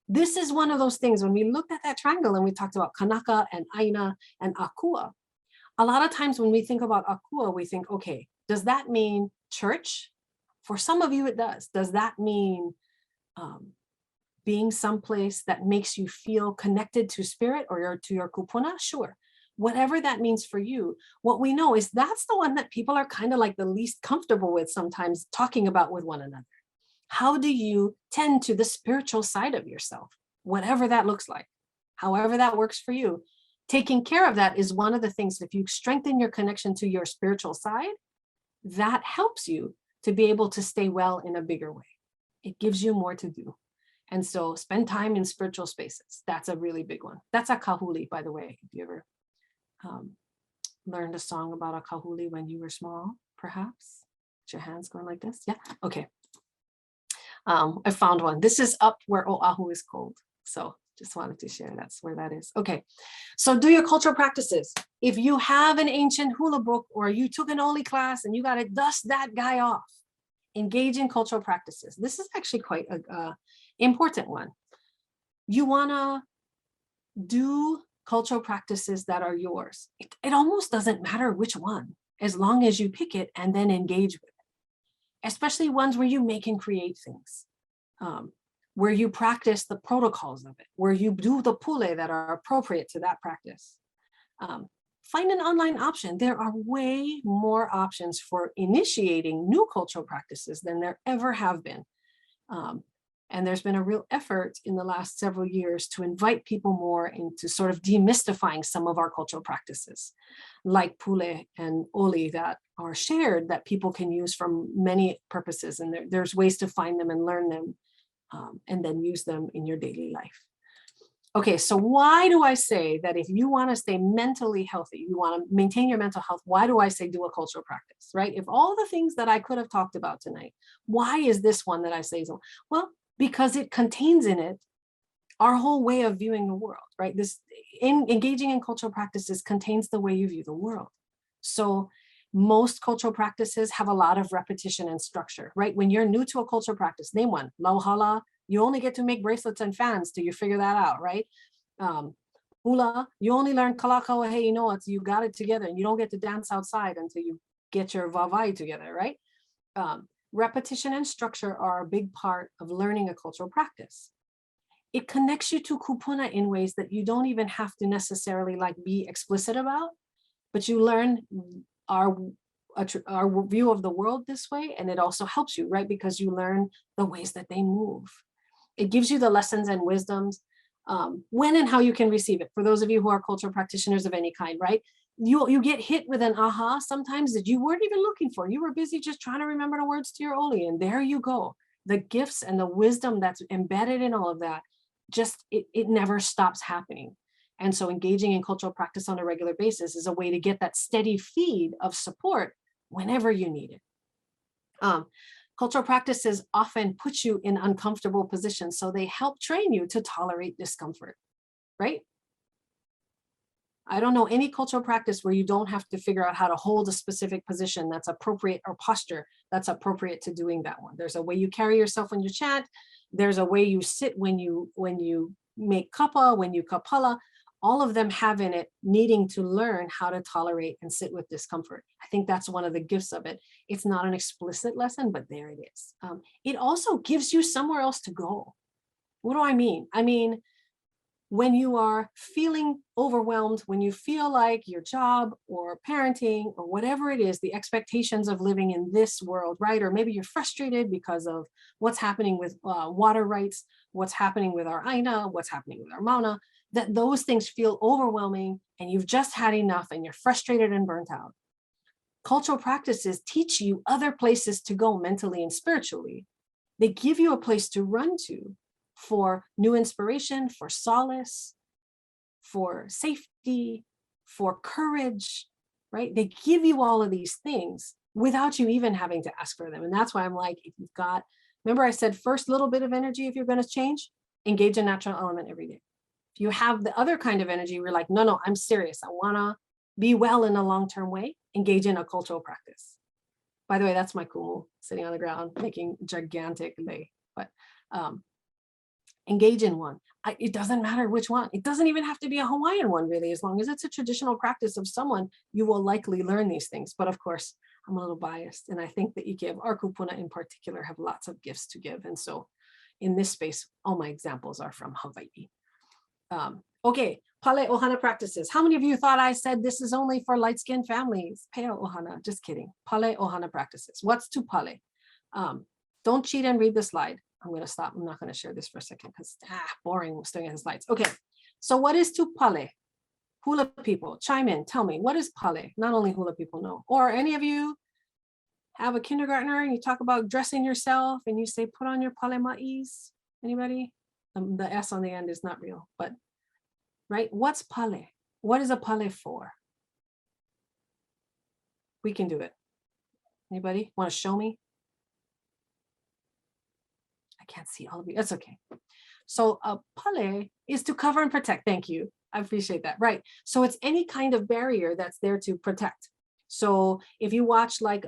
This is one of those things when we looked at that triangle and we talked about Kanaka and Aina and Akua. A lot of times when we think about Akua, we think, okay, does that mean church? For some of you, it does. Does that mean being someplace that makes you feel connected to spirit or to your kupuna? Sure. Whatever that means for you, what we know is that's the one that people are kind of like the least comfortable with sometimes talking about with one another. How do you tend to the spiritual side of yourself? Whatever that looks like, however that works for you. Taking care of that is one of the things. If you strengthen your connection to your spiritual side, that helps you to be able to stay well in a bigger way. It gives you more to do. And so spend time in spiritual spaces. That's a really big one. That's a kahuli, by the way. If you ever learned a song about a kahuli when you were small, perhaps? With your hands going like this? Yeah, okay. I found one. This is up where Oahu is cold. So just wanted to share that's where that is. Okay, so do your cultural practices. If you have an ancient hula book or you took an Oli class and you got to dust that guy off, engage in cultural practices. This is actually quite a important one. You want to do cultural practices that are yours. It almost doesn't matter which one, as long as you pick it and then engage with it. Especially ones where you make and create things, where you practice the protocols of it, where you do the pule that are appropriate to that practice. Find an online option. There are way more options for initiating new cultural practices than there ever have been. And there's been a real effort in the last several years to invite people more into sort of demystifying some of our cultural practices, like pule and oli that are shared that people can use for many purposes. And there's ways to find them and learn them and then use them in your daily life. Okay, so why do I say that if you want to stay mentally healthy, you want to maintain your mental health, why do I say do a cultural practice, right? If all the things that I could have talked about tonight, why is this one that I say so? Well, because it contains in it our whole way of viewing the world, right? This engaging in cultural practices contains the way you view the world. So most cultural practices have a lot of repetition and structure, right? When you're new to a cultural practice, name one, lauhala, you only get to make bracelets and fans till you figure that out, right? Hula, you only learn kalakaua hey, you know, it's you got it together and you don't get to dance outside until you get your vavai together, right? Repetition and structure are a big part of learning a cultural practice. It connects you to kupuna in ways that you don't even have to necessarily like be explicit about, but you learn our view of the world this way, and it also helps you, right? Because you learn the ways that they move. It gives you the lessons and wisdoms when and how you can receive it. For those of you who are cultural practitioners of any kind, right? You get hit with an aha sometimes that you weren't even looking for. You were busy just trying to remember the words to your Oli, and there you go. The gifts and the wisdom that's embedded in all of that, just it never stops happening. And so engaging in cultural practice on a regular basis is a way to get that steady feed of support whenever you need it. Cultural practices often put you in uncomfortable positions, so they help train you to tolerate discomfort, right? I don't know any cultural practice where you don't have to figure out how to hold a specific position that's appropriate, or posture that's appropriate to doing that one. There's a way you carry yourself when you chant. There's a way you sit when you make kapa, when you kapala. All of them have in it needing to learn how to tolerate and sit with discomfort. I think that's one of the gifts of it. It's not an explicit lesson, but there it is. It also gives you somewhere else to go. What do I mean? I mean, when you are feeling overwhelmed, when you feel like your job or parenting or whatever it is, the expectations of living in this world, right? Or maybe you're frustrated because of what's happening with water rights, what's happening with our Aina, what's happening with our Mauna, that those things feel overwhelming and you've just had enough and you're frustrated and burnt out. Cultural practices teach you other places to go mentally and spiritually. They give you a place to run to for new inspiration, for solace, for safety, for courage, right? They give you all of these things without you even having to ask for them. And that's why I'm like, if you've got, remember I said first little bit of energy, if you're going to change, engage a natural element every day. If you have the other kind of energy, we're like, no, I'm serious. I want to be well in a long-term way, engage in a cultural practice. By the way, that's my kumu sitting on the ground making gigantic lei, but engage in one. It doesn't matter which one. It doesn't even have to be a Hawaiian one, really. As long as it's a traditional practice of someone, you will likely learn these things. But of course, I'm a little biased. And I think the Ike of our kupuna in particular have lots of gifts to give. And so in this space, all my examples are from Hawaii. Okay, Pale Ohana practices. How many of you thought I said this is only for light-skinned families? Peo Ohana, just kidding. Pale Ohana practices. What's to Pale? Don't cheat and read the slide. I'm going to stop. I'm not going to share this for a second because boring staring at the slides. Okay, so what is to Pale? Hula people, chime in. Tell me, what is Pale? Not only hula people know. Or any of you have a kindergartner and you talk about dressing yourself and you say, put on your Pale ma'is. Anybody? The S on the end is not real, but right? What's Pale? What is a Pale for? We can do it. Anybody want to show me? I can't see all of you. That's okay. So a Pale is to cover and protect. Thank you. I appreciate that. Right. So it's any kind of barrier that's there to protect. So if you watch like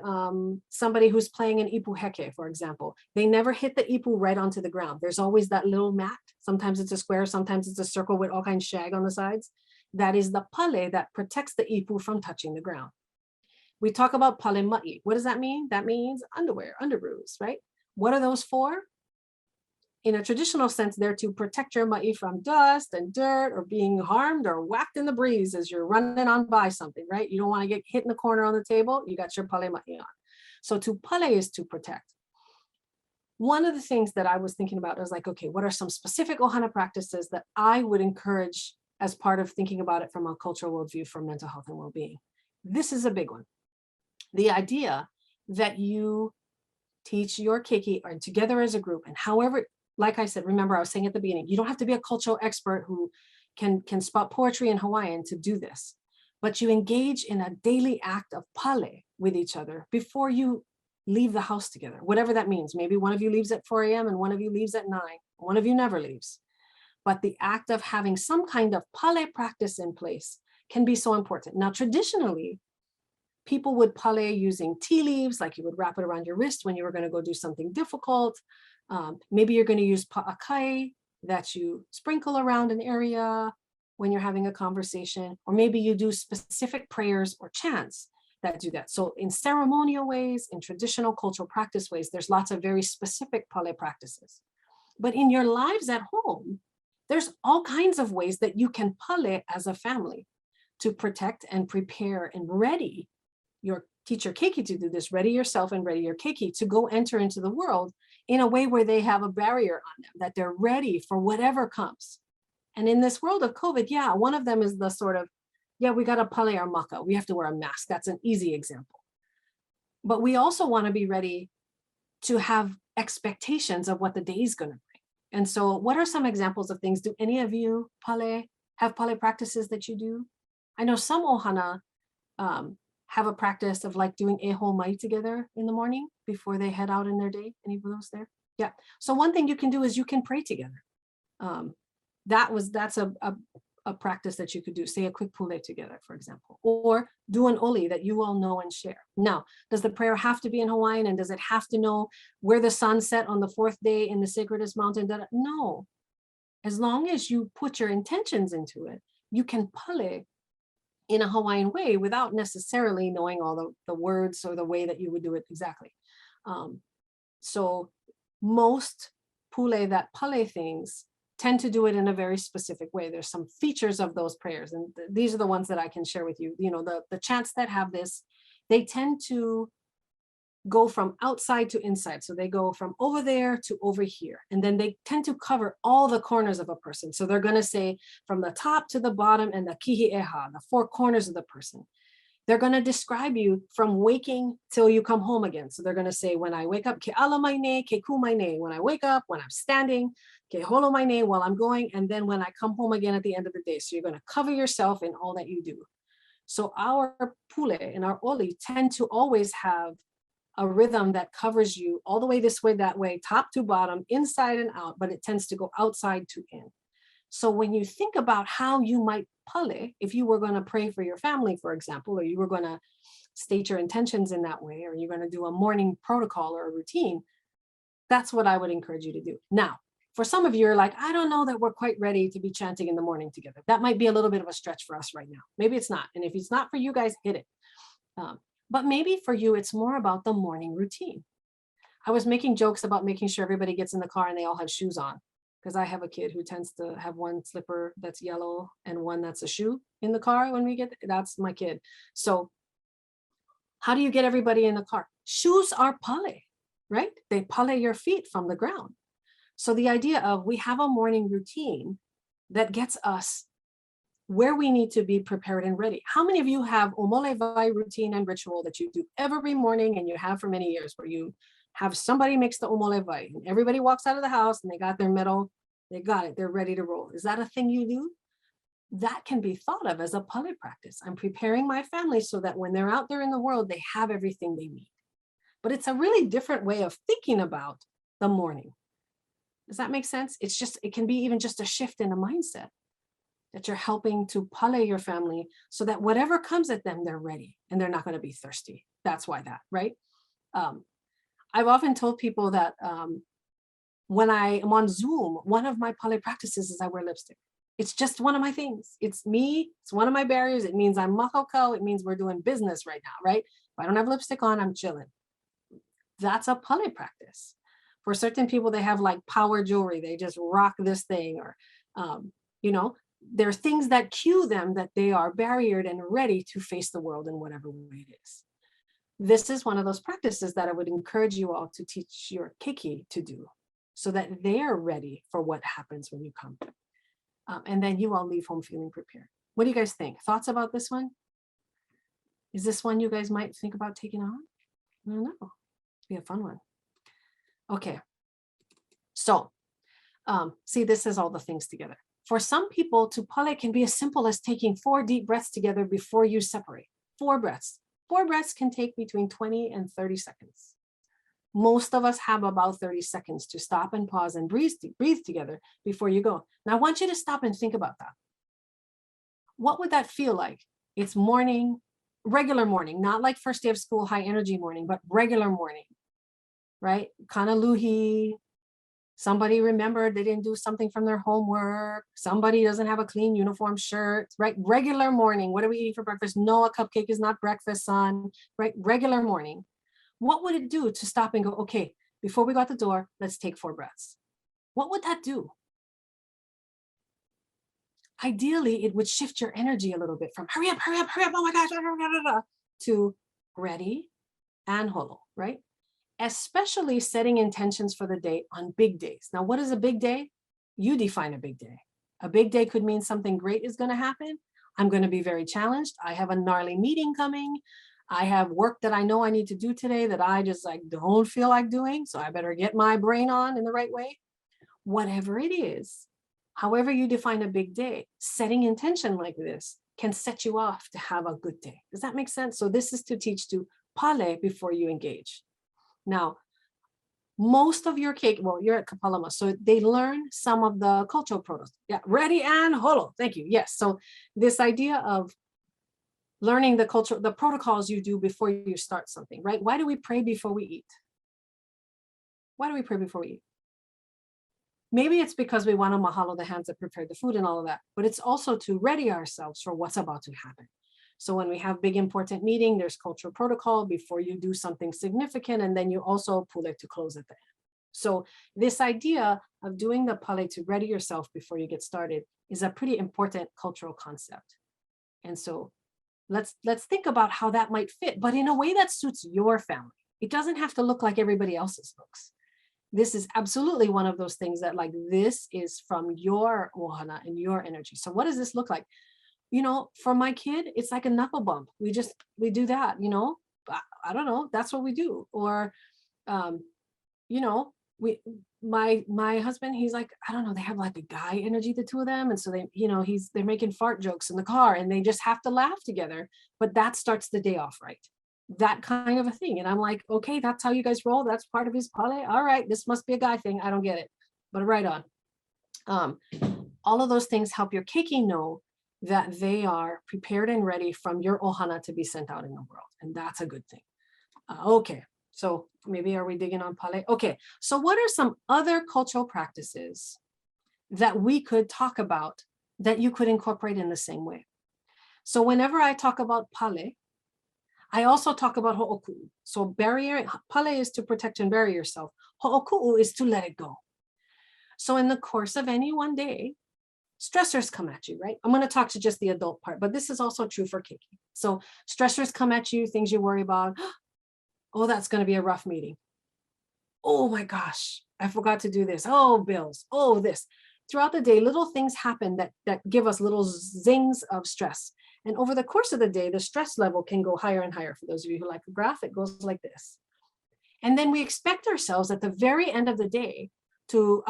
somebody who's playing an ipu heke, for example, they never hit the ipu right onto the ground. There's always that little mat. Sometimes it's a square, sometimes it's a circle with all kinds of shag on the sides. That is the Pale that protects the ipu from touching the ground. We talk about Pale ma'i. What does that mean? That means underwear, underoos, right? What are those for? In a traditional sense, they're to protect your ma'i from dust and dirt or being harmed or whacked in the breeze as you're running on by something, right? You don't want to get hit in the corner on the table. You got your Pale ma'i on. So to Pale is to protect. One of the things that I was thinking about was like, okay, what are some specific Ohana practices that I would encourage as part of thinking about it from a cultural worldview for mental health and well-being? This is a big one. The idea that you teach your keiki or together as a group, and however, like I said, remember I was saying at the beginning, you don't have to be a cultural expert who can spot poetry in Hawaiian to do this, but you engage in a daily act of Pale with each other before you leave the house together, whatever that means. Maybe one of you leaves at 4 a.m. and one of you leaves at 9. One of you never leaves. But the act of having some kind of Pale practice in place can be so important. Now, traditionally, people would Pale using tea leaves, like you would wrap it around your wrist when you were going to go do something difficult. Maybe you're going to use pa'akai that you sprinkle around an area when you're having a conversation, or maybe you do specific prayers or chants that do that. So in ceremonial ways, in traditional cultural practice ways, there's lots of very specific Pale practices. But in your lives at home, there's all kinds of ways that you can Pale as a family to protect and prepare and ready your teacher keiki to do this, ready yourself and ready your keiki to go enter into the world in a way where they have a barrier on them, that they're ready for whatever comes. And in this world of COVID, yeah, one of them is the sort of, yeah, we got to pale our maka. We have to wear a mask. That's an easy example. But we also want to be ready to have expectations of what the day is going to bring. And so what are some examples of things? Do any of you have pale practices that you do? I know some ʻOhana have a practice of like doing eho mai together in the morning before they head out in their day. Any of those there? Yeah. So one thing you can do is you can pray together. That's a practice that you could do. Say a quick pule together, for example, or do an oli that you all know and share. Now, does the prayer have to be in Hawaiian, and does it have to know where the sun set on the 4th day in the sacredest mountain? No. As long as you put your intentions into it, you can pale in a Hawaiian way without necessarily knowing all the words or the way that you would do it exactly. So most pule that pale things tend to do it in a very specific way. There's some features of those prayers, and these are the ones that I can share with you. You know, the chants that have this, they tend to go from outside to inside. So they go from over there to over here. And then they tend to cover all the corners of a person. So they're going to say from the top to the bottom and the kihi'eha, the 4 corners of the person. They're going to describe you from waking till you come home again. So they're going to say, when I wake up, ke ala mai ne, ke ku mai ne. When I wake up, when I'm standing, ke holo mai ne, while I'm going, and then when I come home again at the end of the day. So you're going to cover yourself in all that you do. So our pule and our oli tend to always have a rhythm that covers you all the way this way, that way, top to bottom, inside and out, but it tends to go outside to in. So when you think about how you might pale, if you were going to pray for your family, for example, or you were going to state your intentions in that way, or you're going to do a morning protocol or a routine, that's what I would encourage you to do. Now, for some of you are like, I don't know that we're quite ready to be chanting in the morning together. That might be a little bit of a stretch for us right now. Maybe it's not. And if it's not for you guys, hit it. But maybe for you, it's more about the morning routine. I was making jokes about making sure everybody gets in the car and they all have shoes on, because I have a kid who tends to have one slipper that's yellow and one that's a shoe in the car when we get, that's my kid. So how do you get everybody in the car? Shoes are pale, right? They pale your feet from the ground. So the idea of we have a morning routine that gets us where we need to be prepared and ready. How many of you have omole vai routine and ritual that you do every morning and you have for many years, where you have somebody mix the omole vai and everybody walks out of the house and they got their medal, they got it, they're ready to roll? Is that a thing you do? That can be thought of as a pale practice. I'm preparing my family so that when they're out there in the world, they have everything they need. But it's a really different way of thinking about the morning. Does that make sense? It's just, it can be even just a shift in a mindset, that you're helping to pale your family so that whatever comes at them, they're ready and they're not going to be thirsty. That's why that, right? I've often told people that when I am on Zoom, one of my pale practices is I wear lipstick. It's just one of my things. It's me. It's one of my barriers. It means I'm makokau. It means we're doing business right now, right? If I don't have lipstick on, I'm chilling. That's a pale practice. For certain people, they have like power jewelry. They just rock this thing, or, you know, there are things that cue them that they are barriered and ready to face the world in whatever way it is. This is one of those practices that I would encourage you all to teach your keiki to do, so that they're ready for what happens when you come. And then you all leave home feeling prepared. What do you guys think? Thoughts about this one? Is this one you guys might think about taking on? I don't know. Be a fun one. Okay. So, see, this is all the things together. For some people, to pale can be as simple as taking 4 deep breaths together before you separate. 4 breaths. 4 breaths can take between 20 and 30 seconds. Most of us have about 30 seconds to stop and pause and breathe together before you go. Now, I want you to stop and think about that. What would that feel like? It's morning, regular morning, not like first day of school, high energy morning, but regular morning, right? Kana luhi. Somebody remembered they didn't do something from their homework. Somebody doesn't have a clean uniform shirt, right? Regular morning. What are we eating for breakfast? No, a cupcake is not breakfast, son, right? Regular morning. What would it do to stop and go, okay, before we go out the door, let's take 4 breaths? What would that do? Ideally, it would shift your energy a little bit from hurry up, oh my gosh, to ready and holo, right? Especially setting intentions for the day on big days. Now, what is a big day? You define a big day. A big day could mean something great is going to happen. I'm going to be very challenged. I have a gnarly meeting coming. I have work that I know I need to do today that I just like don't feel like doing. So I better get my brain on in the right way. Whatever it is, however you define a big day, setting intention like this can set you off to have a good day. Does that make sense? So this is to teach to pale before you engage. Now, most of your cake, well, you're at Kapalama, so they learn some of the cultural protocols. Yeah, ready and holo. Thank you. Yes. So this idea of learning the culture, the protocols you do before you start something, right? Why do we pray before we eat? Why do we pray before we eat? Maybe it's because we want to mahalo the hands that prepared the food and all of that, but it's also to ready ourselves for what's about to happen. So when we have big important meeting, there's cultural protocol before you do something significant, and then you also pull it to close at the end. So this idea of doing the pale to ready yourself before you get started is a pretty important cultural concept. And so let's think about how that might fit, but in a way that suits your family. It doesn't have to look like everybody else's looks. This is absolutely one of those things that like, this is from your ʻOhana and your energy. So what does this look like? You know, for my kid, it's like a knuckle bump. We do that, you know, I don't know, that's what we do. Or, you know, my husband, he's like, I don't know, they have like a guy energy, the two of them. And so they, you know, they're making fart jokes in the car and they just have to laugh together, but that starts the day off right. That kind of a thing. And I'm like, okay, that's how you guys roll. That's part of his pale. All right, this must be a guy thing. I don't get it, but right on. All of those things help your keiki know that they are prepared and ready from your ʻOhana to be sent out in the world. And that's a good thing. Okay, so maybe are we digging on pale? Okay, so what are some other cultural practices that we could talk about that you could incorporate in the same way? So whenever I talk about pale, I also talk about ho'oku'u. So barrier, pale is to protect and bury yourself. Ho'oku'u is to let it go. So in the course of any one day, stressors come at you, right? I'm going to talk to just the adult part, but this is also true for keiki. So stressors come at you, things you worry about. Oh, that's going to be a rough meeting. Oh my gosh, I forgot to do this. Oh, bills. Oh, this. Throughout the day, little things happen that give us little zings of stress. And over the course of the day, the stress level can go higher and higher. For those of you who like a graph, it goes like this. And then we expect ourselves at the very end of the day to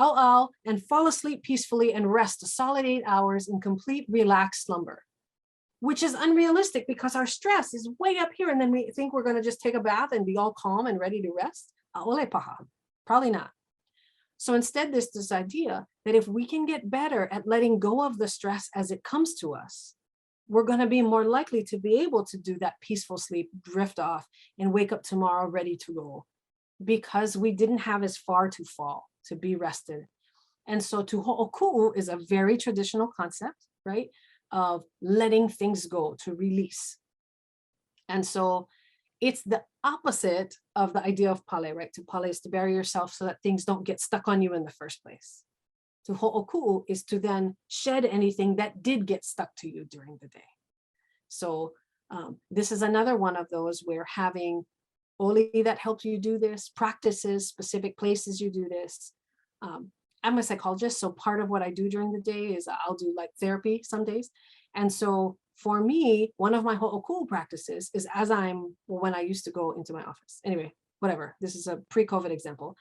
and fall asleep peacefully and rest a solid 8 hours in complete relaxed slumber, which is unrealistic because our stress is way up here. And then we think we're going to just take a bath and be all calm and ready to rest. A'ole paha. Probably not. So instead, there's this idea that if we can get better at letting go of the stress as it comes to us, we're going to be more likely to be able to do that peaceful sleep, drift off, and wake up tomorrow ready to roll, because we didn't have as far to fall to be rested. And so to ho'oku'u is a very traditional concept, right, of letting things go, to release. And so it's the opposite of the idea of pale, right? To pale is to bury yourself so that things don't get stuck on you in the first place. To ho'oku'u is to then shed anything that did get stuck to you during the day. So this is another one of those where having oli that helps you do this, practices, specific places you do this. I'm a psychologist, so part of what I do during the day is I'll do like therapy some days. And so for me, one of my ho'oku'u practices is when I used to go into my office. Anyway, whatever, this is a pre-COVID example.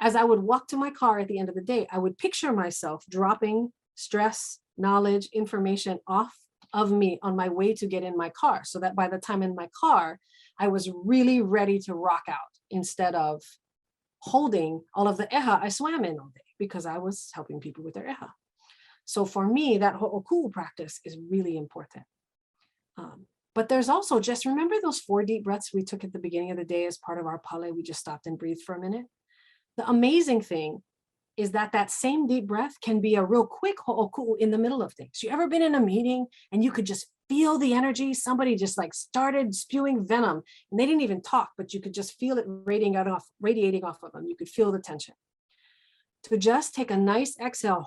As I would walk to my car at the end of the day, I would picture myself dropping stress, knowledge, information off of me on my way to get in my car, so that by the time in my car, I was really ready to rock out instead of holding all of the eha I swam in all day because I was helping people with their eha. So for me, that ho'oku'u practice is really important. But there's also, just remember those 4 deep breaths we took at the beginning of the day as part of our pale. We just stopped and breathed for a minute. The amazing thing is that that same deep breath can be a real quick ho'oku'u in the middle of things. You ever been in a meeting and you could just feel the energy? Somebody just like started spewing venom and they didn't even talk, but you could just feel it radiating off of them. You could feel the tension. To just take a nice exhale,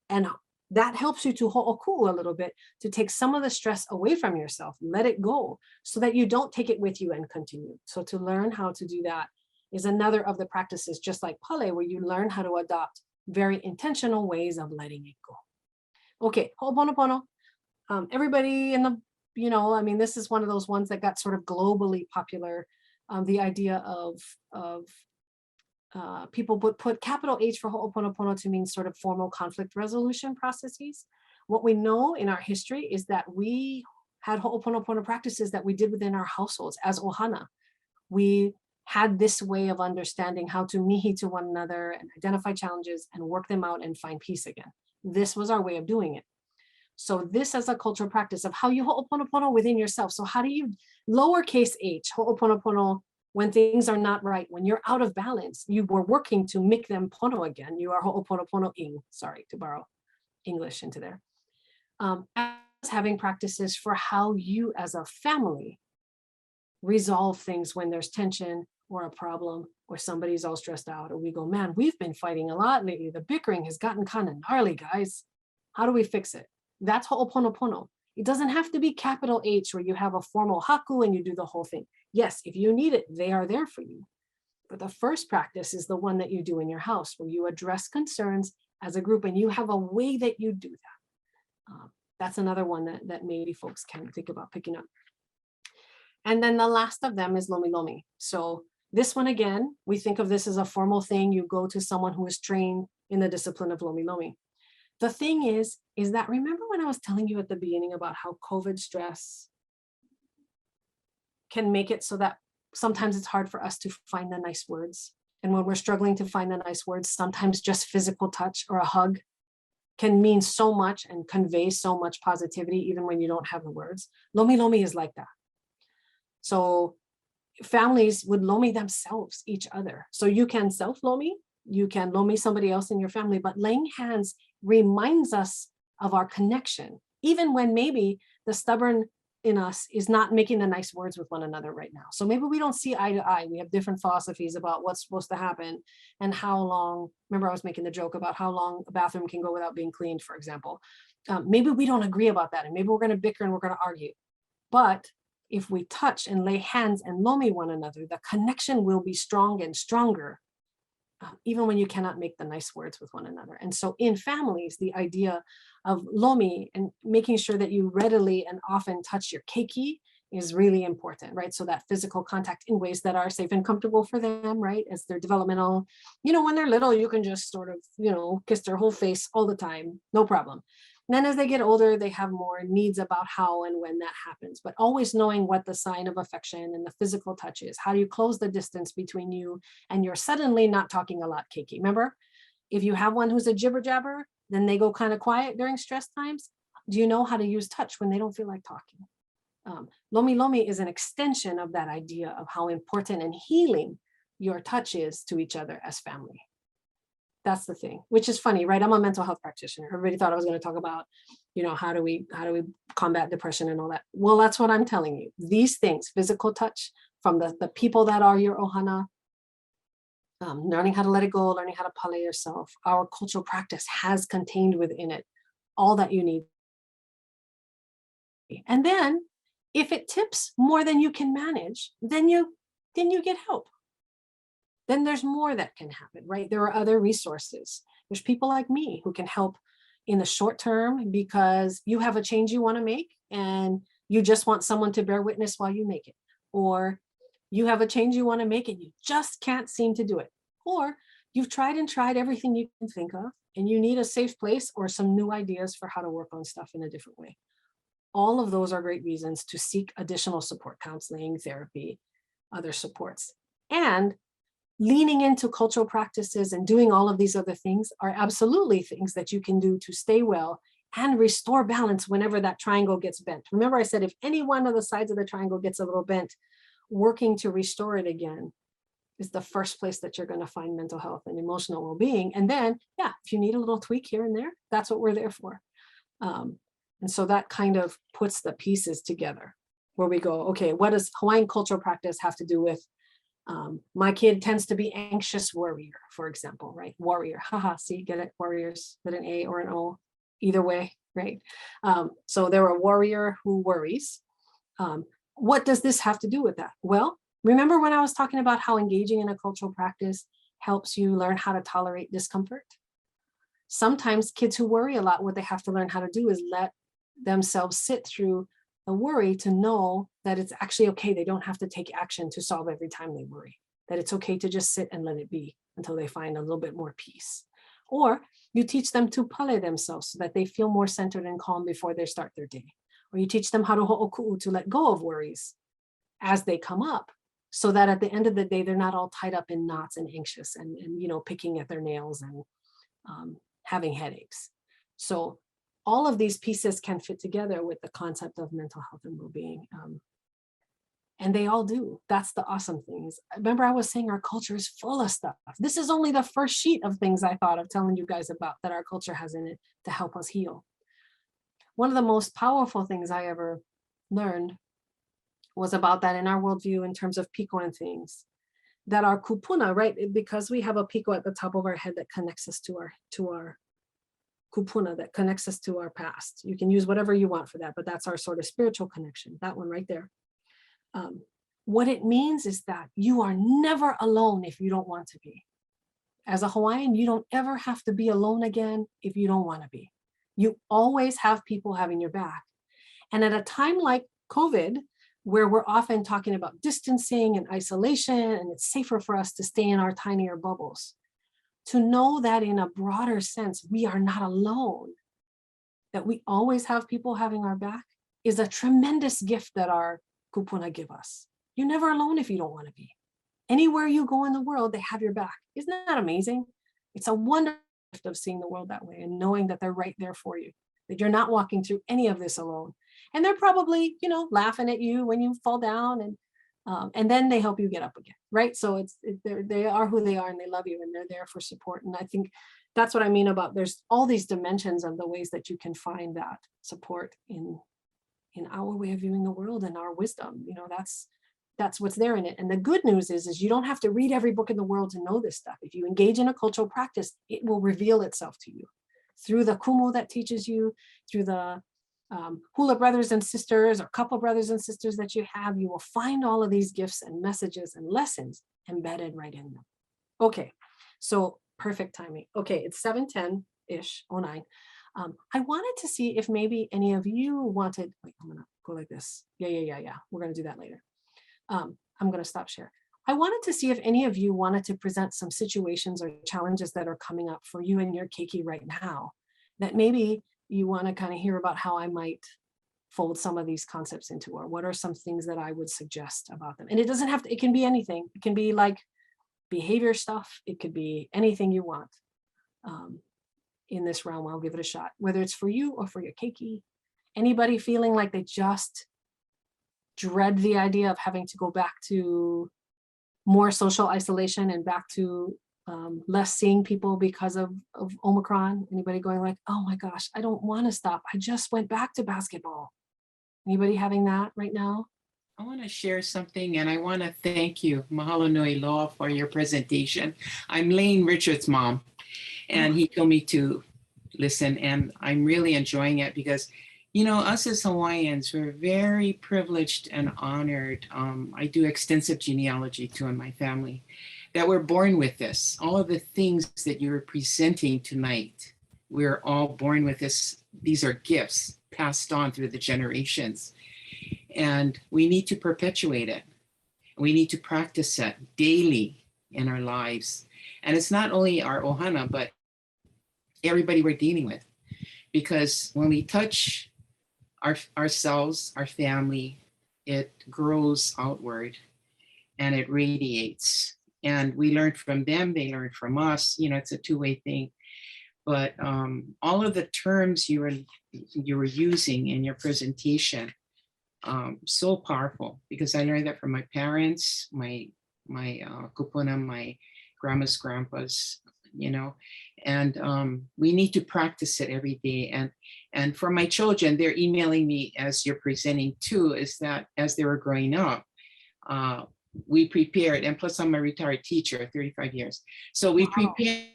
and that helps you to ho'oku'u a little bit, to take some of the stress away from yourself, let it go so that you don't take it with you and continue. So to learn how to do that is another of the practices, just like pale, where you learn how to adopt very intentional ways of letting it go. Okay, Ho'oponopono. Everybody in the, I mean, this is one of those ones that got sort of globally popular. The idea of people would put capital H for Ho'oponopono to mean sort of formal conflict resolution processes. What we know in our history is that we had Ho'oponopono practices that we did within our households as ʻOhana. We had this way of understanding how to mihi to one another and identify challenges and work them out and find peace again. This was our way of doing it. So this as a cultural practice of how you Ho'oponopono within yourself. So how do you lowercase h, Ho'oponopono, when things are not right, when you're out of balance, you were working to make them pono again. You are Ho'oponopono-ing, sorry, to borrow English into there. As having practices for how you as a family resolve things when there's tension or a problem or somebody's all stressed out, or we go, man, we've been fighting a lot lately. The bickering has gotten kind of gnarly, guys. How do we fix it? That's Ho'oponopono. It doesn't have to be capital H where you have a formal haku and you do the whole thing. Yes, if you need it, they are there for you. But the first practice is the one that you do in your house where you address concerns as a group and you have a way that you do that. That's another one that maybe folks can think about picking up. And then the last of them is lomi lomi. So this one, again, we think of this as a formal thing. You go to someone who is trained in the discipline of lomi lomi. The thing is that remember when I was telling you at the beginning about how COVID stress can make it so that sometimes it's hard for us to find the nice words. And when we're struggling to find the nice words, sometimes just physical touch or a hug can mean so much and convey so much positivity, even when you don't have the words. Lomi lomi is like that. So families would lomi themselves, each other. So you can self-lomi, you can lomi somebody else in your family, but laying hands reminds us of our connection, even when maybe the stubborn in us is not making the nice words with one another right now. So maybe we don't see eye to eye. We have different philosophies about what's supposed to happen and how long. Remember I was making the joke about how long a bathroom can go without being cleaned, for example. Maybe we don't agree about that and maybe we're going to bicker and we're going to argue. But if we touch and lay hands and lomi one another, the connection will be strong and stronger, even when you cannot make the nice words with one another. And so in families, the idea of lomi and making sure that you readily and often touch your keiki is really important, right? So that physical contact in ways that are safe and comfortable for them, right? As they're developmental, when they're little, you can just sort of, kiss their whole face all the time, no problem. And then as they get older, they have more needs about how and when that happens, but always knowing what the sign of affection and the physical touch is. How do you close the distance between you and you're suddenly not talking a lot, keiki? Remember, if you have one who's a jibber jabber, then they go kind of quiet during stress times. Do you know how to use touch when they don't feel like talking? Lomi lomi is an extension of that idea of how important and healing your touch is to each other as family. That's the thing, which is funny, right? I'm a mental health practitioner. Everybody thought I was going to talk about, how do we combat depression and all that. Well, that's what I'm telling you. These things, physical touch from the people that are your ʻOhana, learning how to let it go, learning how to pale yourself. Our cultural practice has contained within it all that you need. And then if it tips more than you can manage, then you get help. Then there's more that can happen, right? There are other resources. There's people like me who can help in the short term because you have a change you want to make and you just want someone to bear witness while you make it. Or you have a change you want to make and you just can't seem to do it. Or you've tried and tried everything you can think of and you need a safe place or some new ideas for how to work on stuff in a different way. All of those are great reasons to seek additional support, counseling, therapy, other supports. And leaning into cultural practices and doing all of these other things are absolutely things that you can do to stay well and restore balance whenever that triangle gets bent. Remember I said, if any one of the sides of the triangle gets a little bent, working to restore it again is the first place that you're going to find mental health and emotional well-being. And then, yeah, if you need a little tweak here and there, that's what we're there for. And so that kind of puts the pieces together where we go, okay, what does Hawaiian cultural practice have to do with my kid tends to be anxious warrior, for example, right? Warrior, haha, see, get it? Warriors with an A or an O, either way, right? So they're a warrior who worries. What does this have to do with that? Well, remember when I was talking about how engaging in a cultural practice helps you learn how to tolerate discomfort? Sometimes kids who worry a lot, what they have to learn how to do is let themselves sit through the worry to know that it's actually okay. They don't have to take action to solve every time they worry, that it's okay to just sit and let it be until they find a little bit more peace. Or you teach them to pale themselves so that they feel more centered and calm before they start their day. Or you teach them how to ho'oku'u, to let go of worries as they come up, so that at the end of the day, they're not all tied up in knots and anxious and you know, picking at their nails and having headaches. So all of these pieces can fit together with the concept of mental health and well-being. And they all do. That's the awesome thing. Remember, I was saying our culture is full of stuff. This is only the first sheet of things I thought of telling you guys about that our culture has in it to help us heal. One of the most powerful things I ever learned was about that in our worldview in terms of piko and things. That our kupuna, right? Because we have a piko at the top of our head that connects us to our kupuna, that connects us to our past. You can use whatever you want for that, but that's our sort of spiritual connection, that one right there. What it means is that you are never alone if you don't want to be. As a Hawaiian, you don't ever have to be alone again if you don't want to be. You always have people having your back. And at a time like COVID, where we're often talking about distancing and isolation, and it's safer for us to stay in our tinier bubbles, to know that in a broader sense, we are not alone, that we always have people having our back, is a tremendous gift that our kupuna give us. You're never alone if you don't want to be. Anywhere you go in the world, they have your back. Isn't that amazing? It's a wonderful gift of seeing the world that way and knowing that they're right there for you, that you're not walking through any of this alone. And they're probably, you know, laughing at you when you fall down, and then they help you get up again, right? So they are who they are, and they love you, and they're there for support. And I think that's what I mean about there's all these dimensions of the ways that you can find that support in our way of viewing the world and our wisdom. You know, that's what's there in it. And the good news is you don't have to read every book in the world to know this stuff. If you engage in a cultural practice, it will reveal itself to you through the kumu that teaches you, through the hula brothers and sisters or couple brothers and sisters that you have. You will find all of these gifts and messages and lessons embedded right in them. Okay, so perfect timing. Okay, it's 7:10-ish, 09. I wanted to see if maybe any of you wanted, wait, I'm gonna go like this. Yeah. We're gonna do that later. I'm gonna stop share. I wanted to see if any of you wanted to present some situations or challenges that are coming up for you and your keiki right now, that maybe you wanna kind of hear about how I might fold some of these concepts into, or what are some things that I would suggest about them. And it doesn't have to, it can be anything. It can be like behavior stuff. It could be anything you want. In this realm, I'll give it a shot, whether it's for you or for your keiki. Anybody feeling like they just dread the idea of having to go back to more social isolation and back to less seeing people because of Omicron? Anybody going like, oh my gosh, I don't want to stop. I just went back to basketball. Anybody having that right now? I want to share something, and I want to thank you, Mahalo Nui Loa, for your presentation. I'm Lane Richards' mom, and he told me to listen, and I'm really enjoying it because, you know, us as Hawaiians, we're very privileged and honored. I do extensive genealogy too in my family, that we're born with this. All of the things that you're presenting tonight, we're all born with this. These are gifts passed on through the generations. And we need to perpetuate it. We need to practice it daily in our lives. And it's not only our ʻOhana, but everybody we're dealing with. Because when we touch ourselves, our family, it grows outward and it radiates. And we learn from them, they learn from us. You know, it's a two-way thing. But all of the terms you were using in your presentation, so powerful, because I learned that from my parents, my kupuna, my grandma's, grandpas, you know, and we need to practice it every day. And for my children, they're emailing me as you're presenting too, is that as they were growing up, we prepared, and plus I'm a retired teacher, 35 years. So we prepared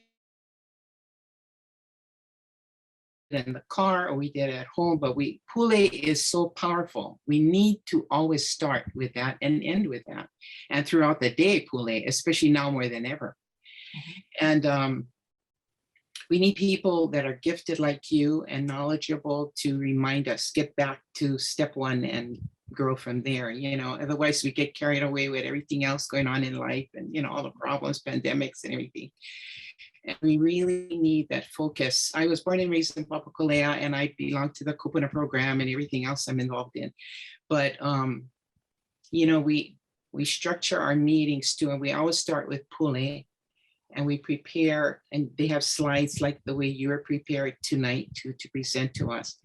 in the car, or we did it at home, but pule is so powerful. We need to always start with that and end with that. And throughout the day, pule, especially now more than ever. And we need people that are gifted like you and knowledgeable to remind us, get back to step one and grow from there. Otherwise we get carried away with everything else going on in life and, all the problems, pandemics and everything. And we really need that focus. I was born and raised in Papakolea, and I belong to the Kupuna program and everything else I'm involved in. But, we structure our meetings too, and we always start with Pule, and we prepare, and they have slides like the way you're prepared tonight to present to us.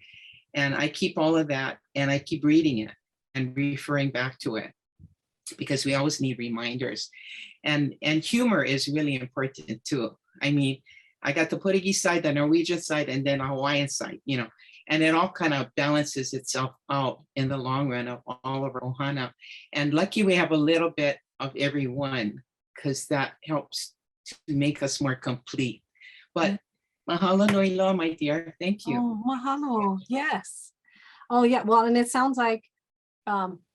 And I keep all of that, and I keep reading it and referring back to it, because we always need reminders. And humor is really important too. I mean, I got the Portuguese side, the Norwegian side, and then a Hawaiian side, and it all kind of balances itself out in the long run of all of our ʻOhana. And lucky we have a little bit of every one, because that helps to make us more complete. But mahalo nui loa, my dear. Thank you. Oh, mahalo. Yes. Oh, yeah. Well, and it sounds like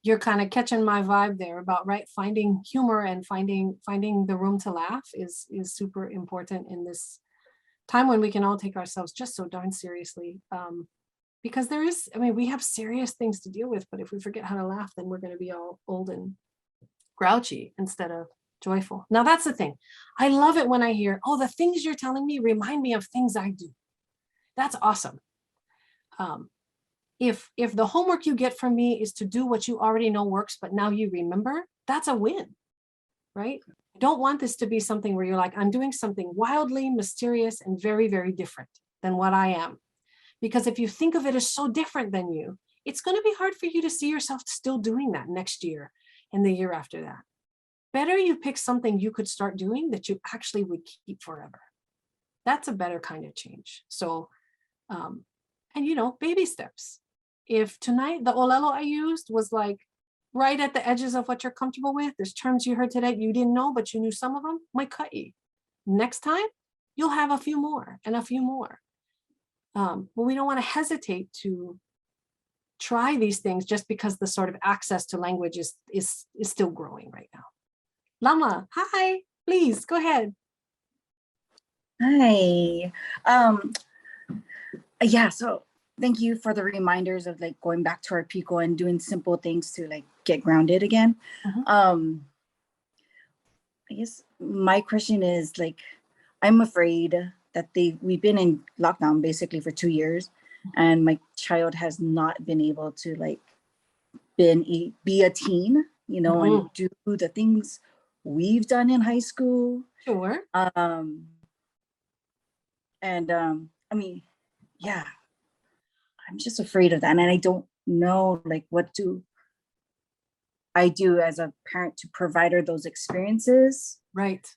you're kind of catching my vibe there about, right, finding humor and finding the room to laugh is super important in this time when we can all take ourselves just so darn seriously. Because we have serious things to deal with, but if we forget how to laugh, then we're going to be all old and grouchy instead of joyful. Now, that's the thing. I love it when I hear, oh, the things you're telling me remind me of things I do. That's awesome. If the homework you get from me is to do what you already know works, but now you remember, that's a win, right? I don't want this to be something where you're like, I'm doing something wildly mysterious and very, very different than what I am. Because if you think of it as so different than you, it's going to be hard for you to see yourself still doing that next year and the year after that. Better you pick something you could start doing that you actually would keep forever. That's a better kind of change. So, baby steps. If tonight the olelo I used was like right at the edges of what you're comfortable with, there's terms you heard today you didn't know, but you knew some of them, might cut you. Next time, you'll have a few more and a few more. But we don't want to hesitate to try these things just because the sort of access to language is still growing right now. Lama, hi, please go ahead. Hi. Yeah, so thank you for the reminders of like going back to our Pico and doing simple things to like get grounded again. I guess my question is like, I'm afraid that we've been in lockdown basically for 2 years, and my child has not been able to like be a teen, and do the things we've done in high school. Sure. Yeah, I'm just afraid of that. And I don't know like what do I do as a parent to provide her those experiences. Right.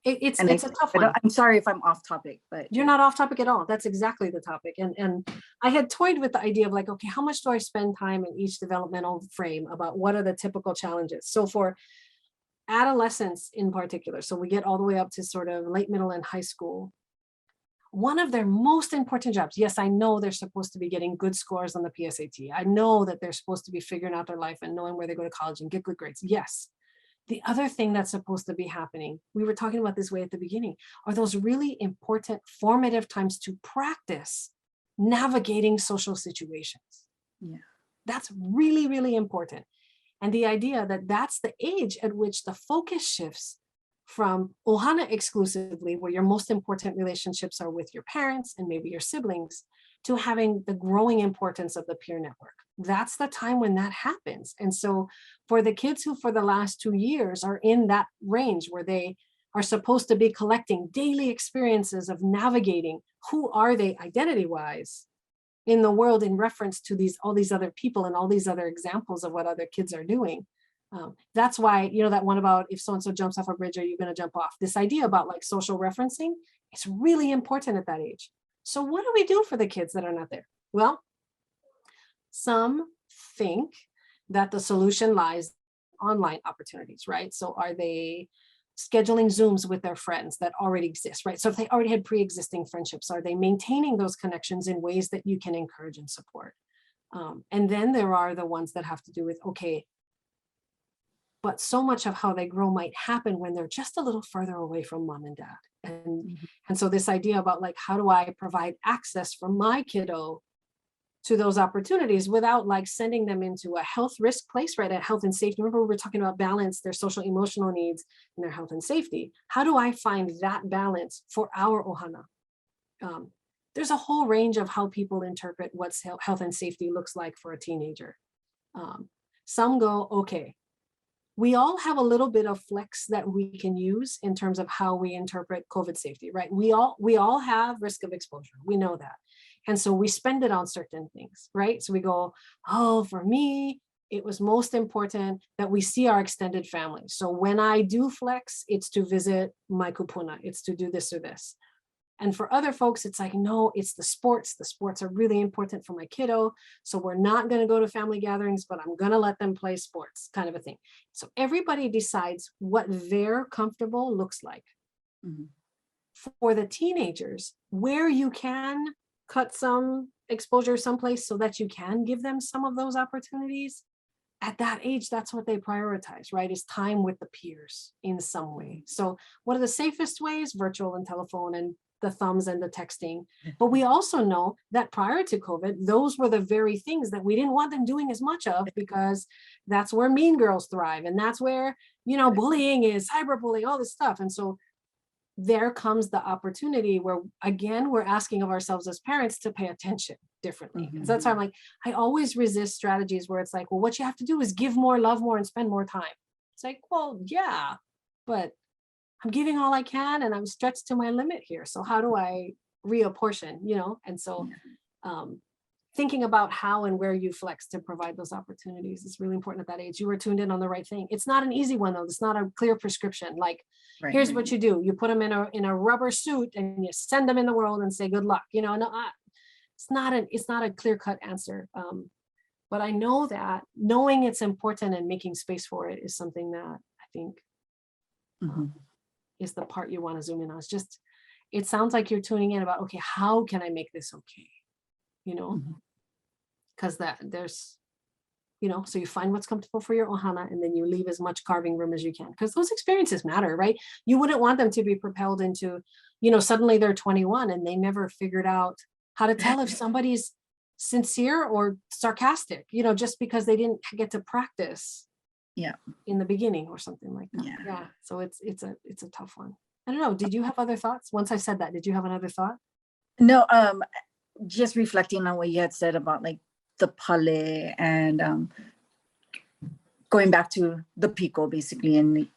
It's a tough one. I'm sorry if I'm off topic, but you're not off topic at all. That's exactly the topic. And I had toyed with the idea of like, okay, how much do I spend time in each developmental frame about what are the typical challenges? So for adolescents in particular, so we get all the way up to sort of late middle and high school, one of their most important jobs, yes, I know they're supposed to be getting good scores on the PSAT. I know that they're supposed to be figuring out their life and knowing where they go to college and get good grades. Yes. The other thing that's supposed to be happening, we were talking about this way at the beginning, are those really important formative times to practice navigating social situations. Yeah. That's really, really important. And the idea that that's the age at which the focus shifts from ʻOhana exclusively, where your most important relationships are with your parents and maybe your siblings, to having the growing importance of the peer network. That's the time when that happens. And so for the kids who for the last 2 years are in that range where they are supposed to be collecting daily experiences of navigating who are they identity-wise in the world in reference to all these other people and all these other examples of what other kids are doing. That's why, that one about if so-and-so jumps off a bridge, are you going to jump off? This idea about like social referencing, it's really important at that age. So what do we do for the kids that are not there? Well, some think that the solution lies in online opportunities, right? So are they scheduling Zooms with their friends that already exist, right? So if they already had pre-existing friendships, are they maintaining those connections in ways that you can encourage and support? And then there are the ones that have to do with, okay, but so much of how they grow might happen when they're just a little further away from mom and dad. And so this idea about like, how do I provide access for my kiddo to those opportunities without like sending them into a health risk place, right? At health and safety. Remember, we were talking about balance, their social emotional needs and their health and safety. How do I find that balance for our ʻOhana? There's a whole range of how people interpret what's health and safety looks like for a teenager. Some go, okay, we all have a little bit of flex that we can use in terms of how we interpret COVID safety, right? We all have risk of exposure. We know that. And so we spend it on certain things, right? So we go, oh, for me, it was most important that we see our extended family. So when I do flex, it's to visit my kupuna, it's to do this or this. And for other folks, it's like, no, it's the sports. The sports are really important for my kiddo. So we're not going to go to family gatherings, but I'm going to let them play sports, kind of a thing. So everybody decides what their comfortable looks like. For the teenagers, where you can cut some exposure someplace so that you can give them some of those opportunities, at that age, that's what they prioritize, right? Is time with the peers in some way. So what are the safest ways? Virtual and telephone and the thumbs and the texting. But we also know that prior to COVID, those were the very things that we didn't want them doing as much of, because that's where mean girls thrive. And that's where, you know, bullying is, cyberbullying, all this stuff. And so there comes the opportunity where, again, we're asking of ourselves as parents to pay attention differently. So that's why I'm like, I always resist strategies where it's like, well, what you have to do is give more, love more, and spend more time. It's like, well, yeah, but I'm giving all I can and I'm stretched to my limit here. So how do I reapportion, you know? And so thinking about how and where you flex to provide those opportunities is really important at that age. You were tuned in on the right thing. It's not an easy one though. It's not a clear prescription. Like, here's what you do. You put them in a rubber suit and you send them in the world and say, good luck. You know, no, it's not a clear cut answer. But I know that knowing it's important and making space for it is something that I think is the part you want to zoom in on. It's just, it sounds like you're tuning in about, okay, how can I make this okay? You know, because there's, you know, so you find what's comfortable for your ʻOhana and then you leave as much carving room as you can, because those experiences matter, right? You wouldn't want them to be propelled into, you know, suddenly they're 21 and they never figured out how to tell if somebody's sincere or sarcastic, you know, just because they didn't get to practice in the beginning or something like that. So it's a tough one. I don't know. Did you have other thoughts? Once I said that, did you have another thought? No, just reflecting on what you had said about like the pale and going back to the pico basically, and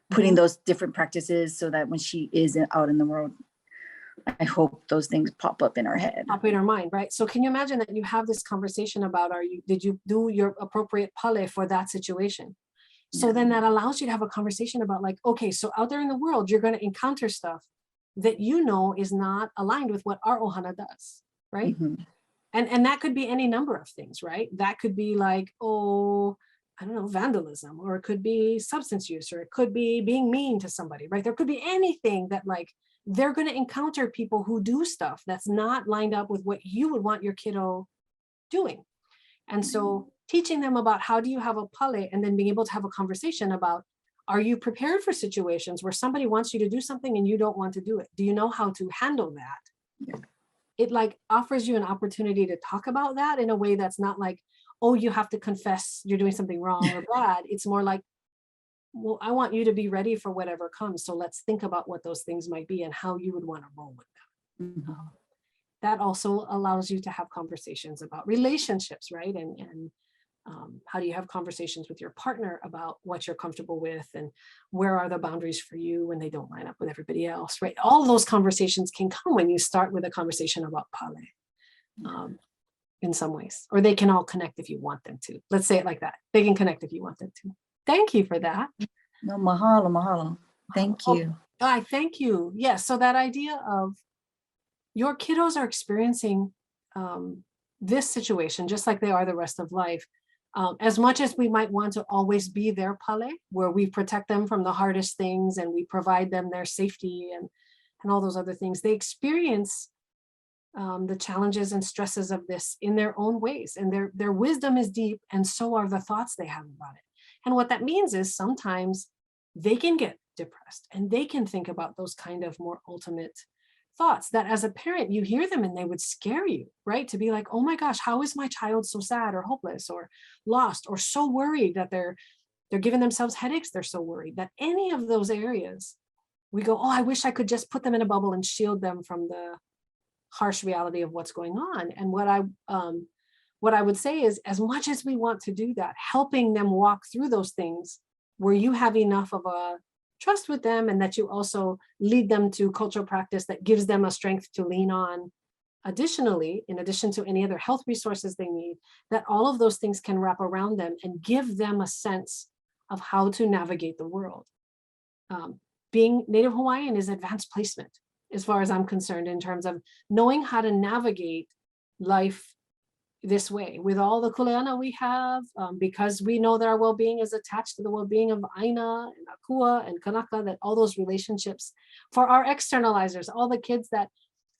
putting those different practices so that when she is out in the world, I hope those things pop up in her head. Pop in her mind, right? So can you imagine that you have this conversation about, did you do your appropriate pale for that situation? So then that allows you to have a conversation about like, okay, so out there in the world, you're going to encounter stuff that you know is not aligned with what our ʻOhana does, right? And that could be any number of things, right? That could be like, oh, I don't know, vandalism, or it could be substance use, or it could be being mean to somebody, right? There could be anything that like, they're going to encounter people who do stuff that's not lined up with what you would want your kiddo doing. And so teaching them about how do you have a pale, and then being able to have a conversation about, are you prepared for situations where somebody wants you to do something and you don't want to do it? Do you know how to handle that? It like offers you an opportunity to talk about that in a way that's not like, oh, you have to confess you're doing something wrong or bad. It's more like, well, I want you to be ready for whatever comes. So let's think about what those things might be and how you would want to roll with them. That also allows you to have conversations about relationships, right? And how do you have conversations with your partner about what you're comfortable with, and where are the boundaries for you when they don't line up with everybody else, right? All those conversations can come when you start with a conversation about pale in some ways, or they can all connect if you want them to. Let's say it like that. They can connect if you want them to. Thank you for that. No, mahalo, mahalo. Thank you. I thank you. Yes. So that idea of your kiddos are experiencing this situation just like they are the rest of life. As much as we might want to always be their pale, where we protect them from the hardest things and we provide them their safety and all those other things, they experience the challenges and stresses of this in their own ways. And their wisdom is deep, and so are the thoughts they have about it. And what that means is sometimes they can get depressed and they can think about those kind of more ultimate thoughts that as a parent, you hear them and they would scare you, right? To be like, oh my gosh, how is my child so sad or hopeless or lost or so worried that they're giving themselves headaches? They're so worried that any of those areas, we go, oh, I wish I could just put them in a bubble and shield them from the harsh reality of what's going on. And what I would say is, as much as we want to do that, helping them walk through those things where you have enough of a trust with them and that you also lead them to cultural practice that gives them a strength to lean on. Additionally, in addition to any other health resources they need, that all of those things can wrap around them and give them a sense of how to navigate the world. Being Native Hawaiian is advanced placement, as far as I'm concerned, in terms of knowing how to navigate life this way with all the kuleana we have, because we know that our well-being is attached to the well-being of Aina and Akua and Kanaka, that all those relationships for our externalizers, all the kids that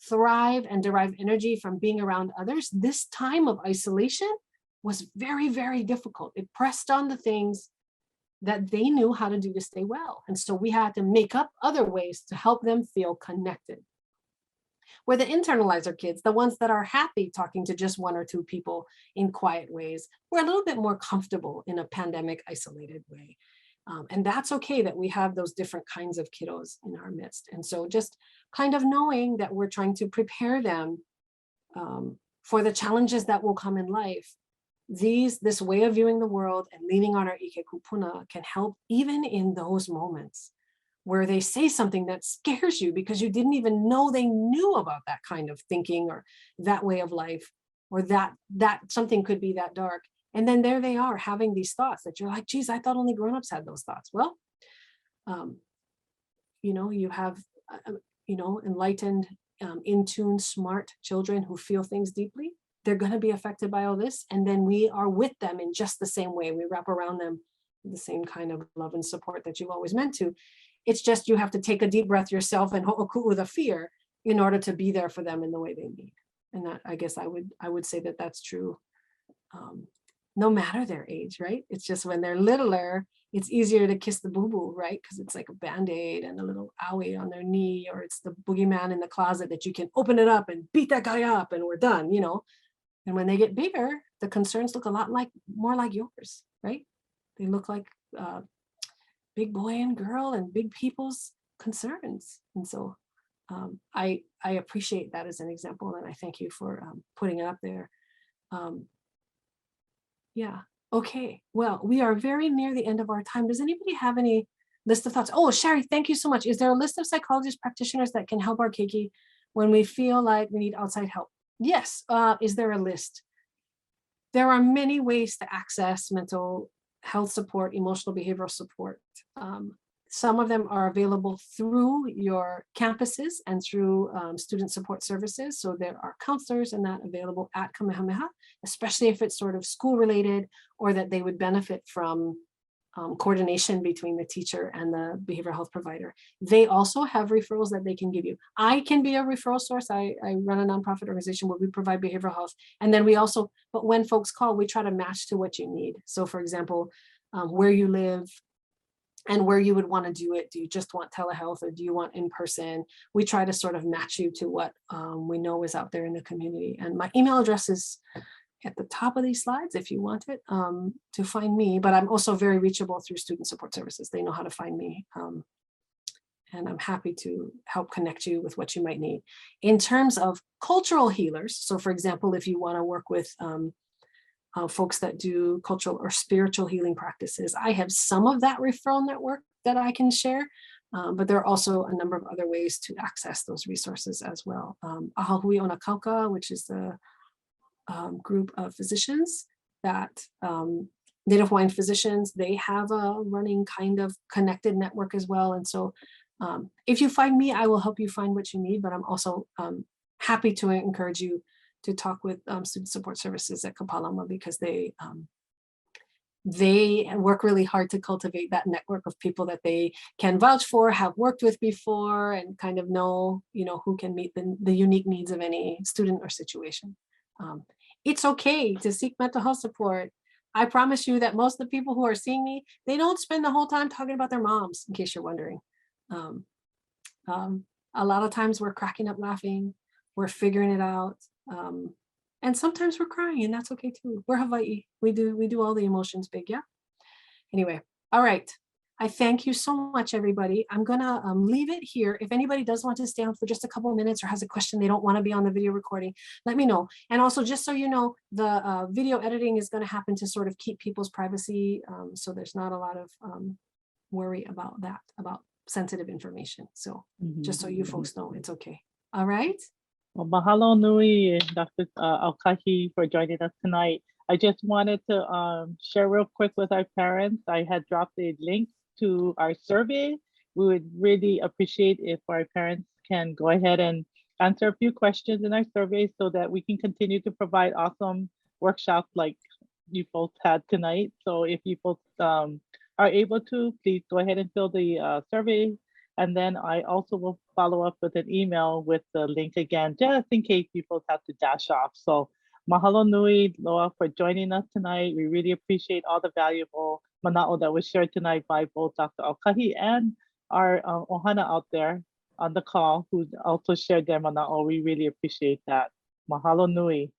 thrive and derive energy from being around others, this time of isolation was very, very difficult. It pressed on the things that they knew how to do to stay well. And so we had to make up other ways to help them feel connected. Where the internalizer kids, the ones that are happy talking to just one or two people in quiet ways, we're a little bit more comfortable in a pandemic isolated way. And that's okay that we have those different kinds of kiddos in our midst. And so just kind of knowing that we're trying to prepare them for the challenges that will come in life. This way of viewing the world and leaning on our Ike Kupuna can help even in those moments where they say something that scares you because you didn't even know they knew about that kind of thinking or that way of life, or that something could be that dark. And then there they are having these thoughts that you're like, geez, I thought only grownups had those thoughts. Well, you have, enlightened, in tune, smart children who feel things deeply. They're going to be affected by all this. And then we are with them in just the same way. We wrap around them the same kind of love and support that you've always meant to. It's just you have to take a deep breath yourself and ho'oku'u the fear in order to be there for them in the way they need. And that, I guess I would say that that's true no matter their age, right? It's just when they're littler, it's easier to kiss the boo-boo, right? Because it's like a Band-Aid and a little owie on their knee, or it's the boogeyman in the closet that you can open it up and beat that guy up and we're done, And when they get bigger, the concerns look a lot more like yours, right? They look like big boy and girl and big people's concerns. And so I appreciate that as an example, and I thank you for putting it up there. Yeah, okay. Well, we are very near the end of our time. Does anybody have any list of thoughts? Oh, Sherry, thank you so much. Is there a list of psychologist practitioners that can help our keiki when we feel like we need outside help? Yes. Is there a list? There are many ways to access mental health support, emotional behavioral support. Some of them are available through your campuses and through student support services. So there are counselors and that available at Kamehameha, especially if it's sort of school related or that they would benefit from coordination between the teacher and the behavioral health provider. They also have referrals that they can give you. I can be a referral source. I run a nonprofit organization where we provide behavioral health. And then we also, but when folks call, we try to match to what you need. So for example, where you live and where you would want to do it. Do you just want telehealth or do you want in person? We try to sort of match you to what we know is out there in the community. And my email address is at the top of these slides if you want it to find me, but I'm also very reachable through student support services. They know how to find me. And I'm happy to help connect you with what you might need. In terms of cultural healers, so for example, if you want to work with folks that do cultural or spiritual healing practices, I have some of that referral network that I can share, but there are also a number of other ways to access those resources as well. Ahahui Ona Kauka, which is the group of physicians that Native Hawaiian physicians, they have a running kind of connected network as well. And so if you find me, I will help you find what you need, but I'm also happy to encourage you to talk with student support services at Kapalama because they work really hard to cultivate that network of people that they can vouch for, have worked with before, and kind of know, who can meet the unique needs of any student or situation. It's okay to seek mental health support. I promise you that most of the people who are seeing me, they don't spend the whole time talking about their moms, in case you're wondering. A lot of times we're cracking up laughing, we're figuring it out. And sometimes we're crying, and that's okay too. We're Hawaii. We do all the emotions big, yeah? Anyway, all right. I thank you so much, everybody. I'm gonna leave it here. If anybody does want to stay on for just a couple of minutes or has a question, they don't want to be on the video recording, let me know. And also, just so you know, the video editing is gonna happen to sort of keep people's privacy. So there's not a lot of worry about that, about sensitive information. So just so you folks know, it's okay. All right. Well, mahalo nui, Dr. Aokahi, for joining us tonight. I just wanted to share real quick with our parents. I had dropped a link to our survey. We would really appreciate if our parents can go ahead and answer a few questions in our survey so that we can continue to provide awesome workshops like you both had tonight. So if you both are able to, please go ahead and fill the survey. And then I also will follow up with an email with the link again, just in case people have to dash off. So mahalo nui, Loa, for joining us tonight. We really appreciate all the valuable mana'o that was shared tonight by both Dr. Aokahi and our ʻOhana out there on the call who also shared their mana'o. We really appreciate that. Mahalo nui.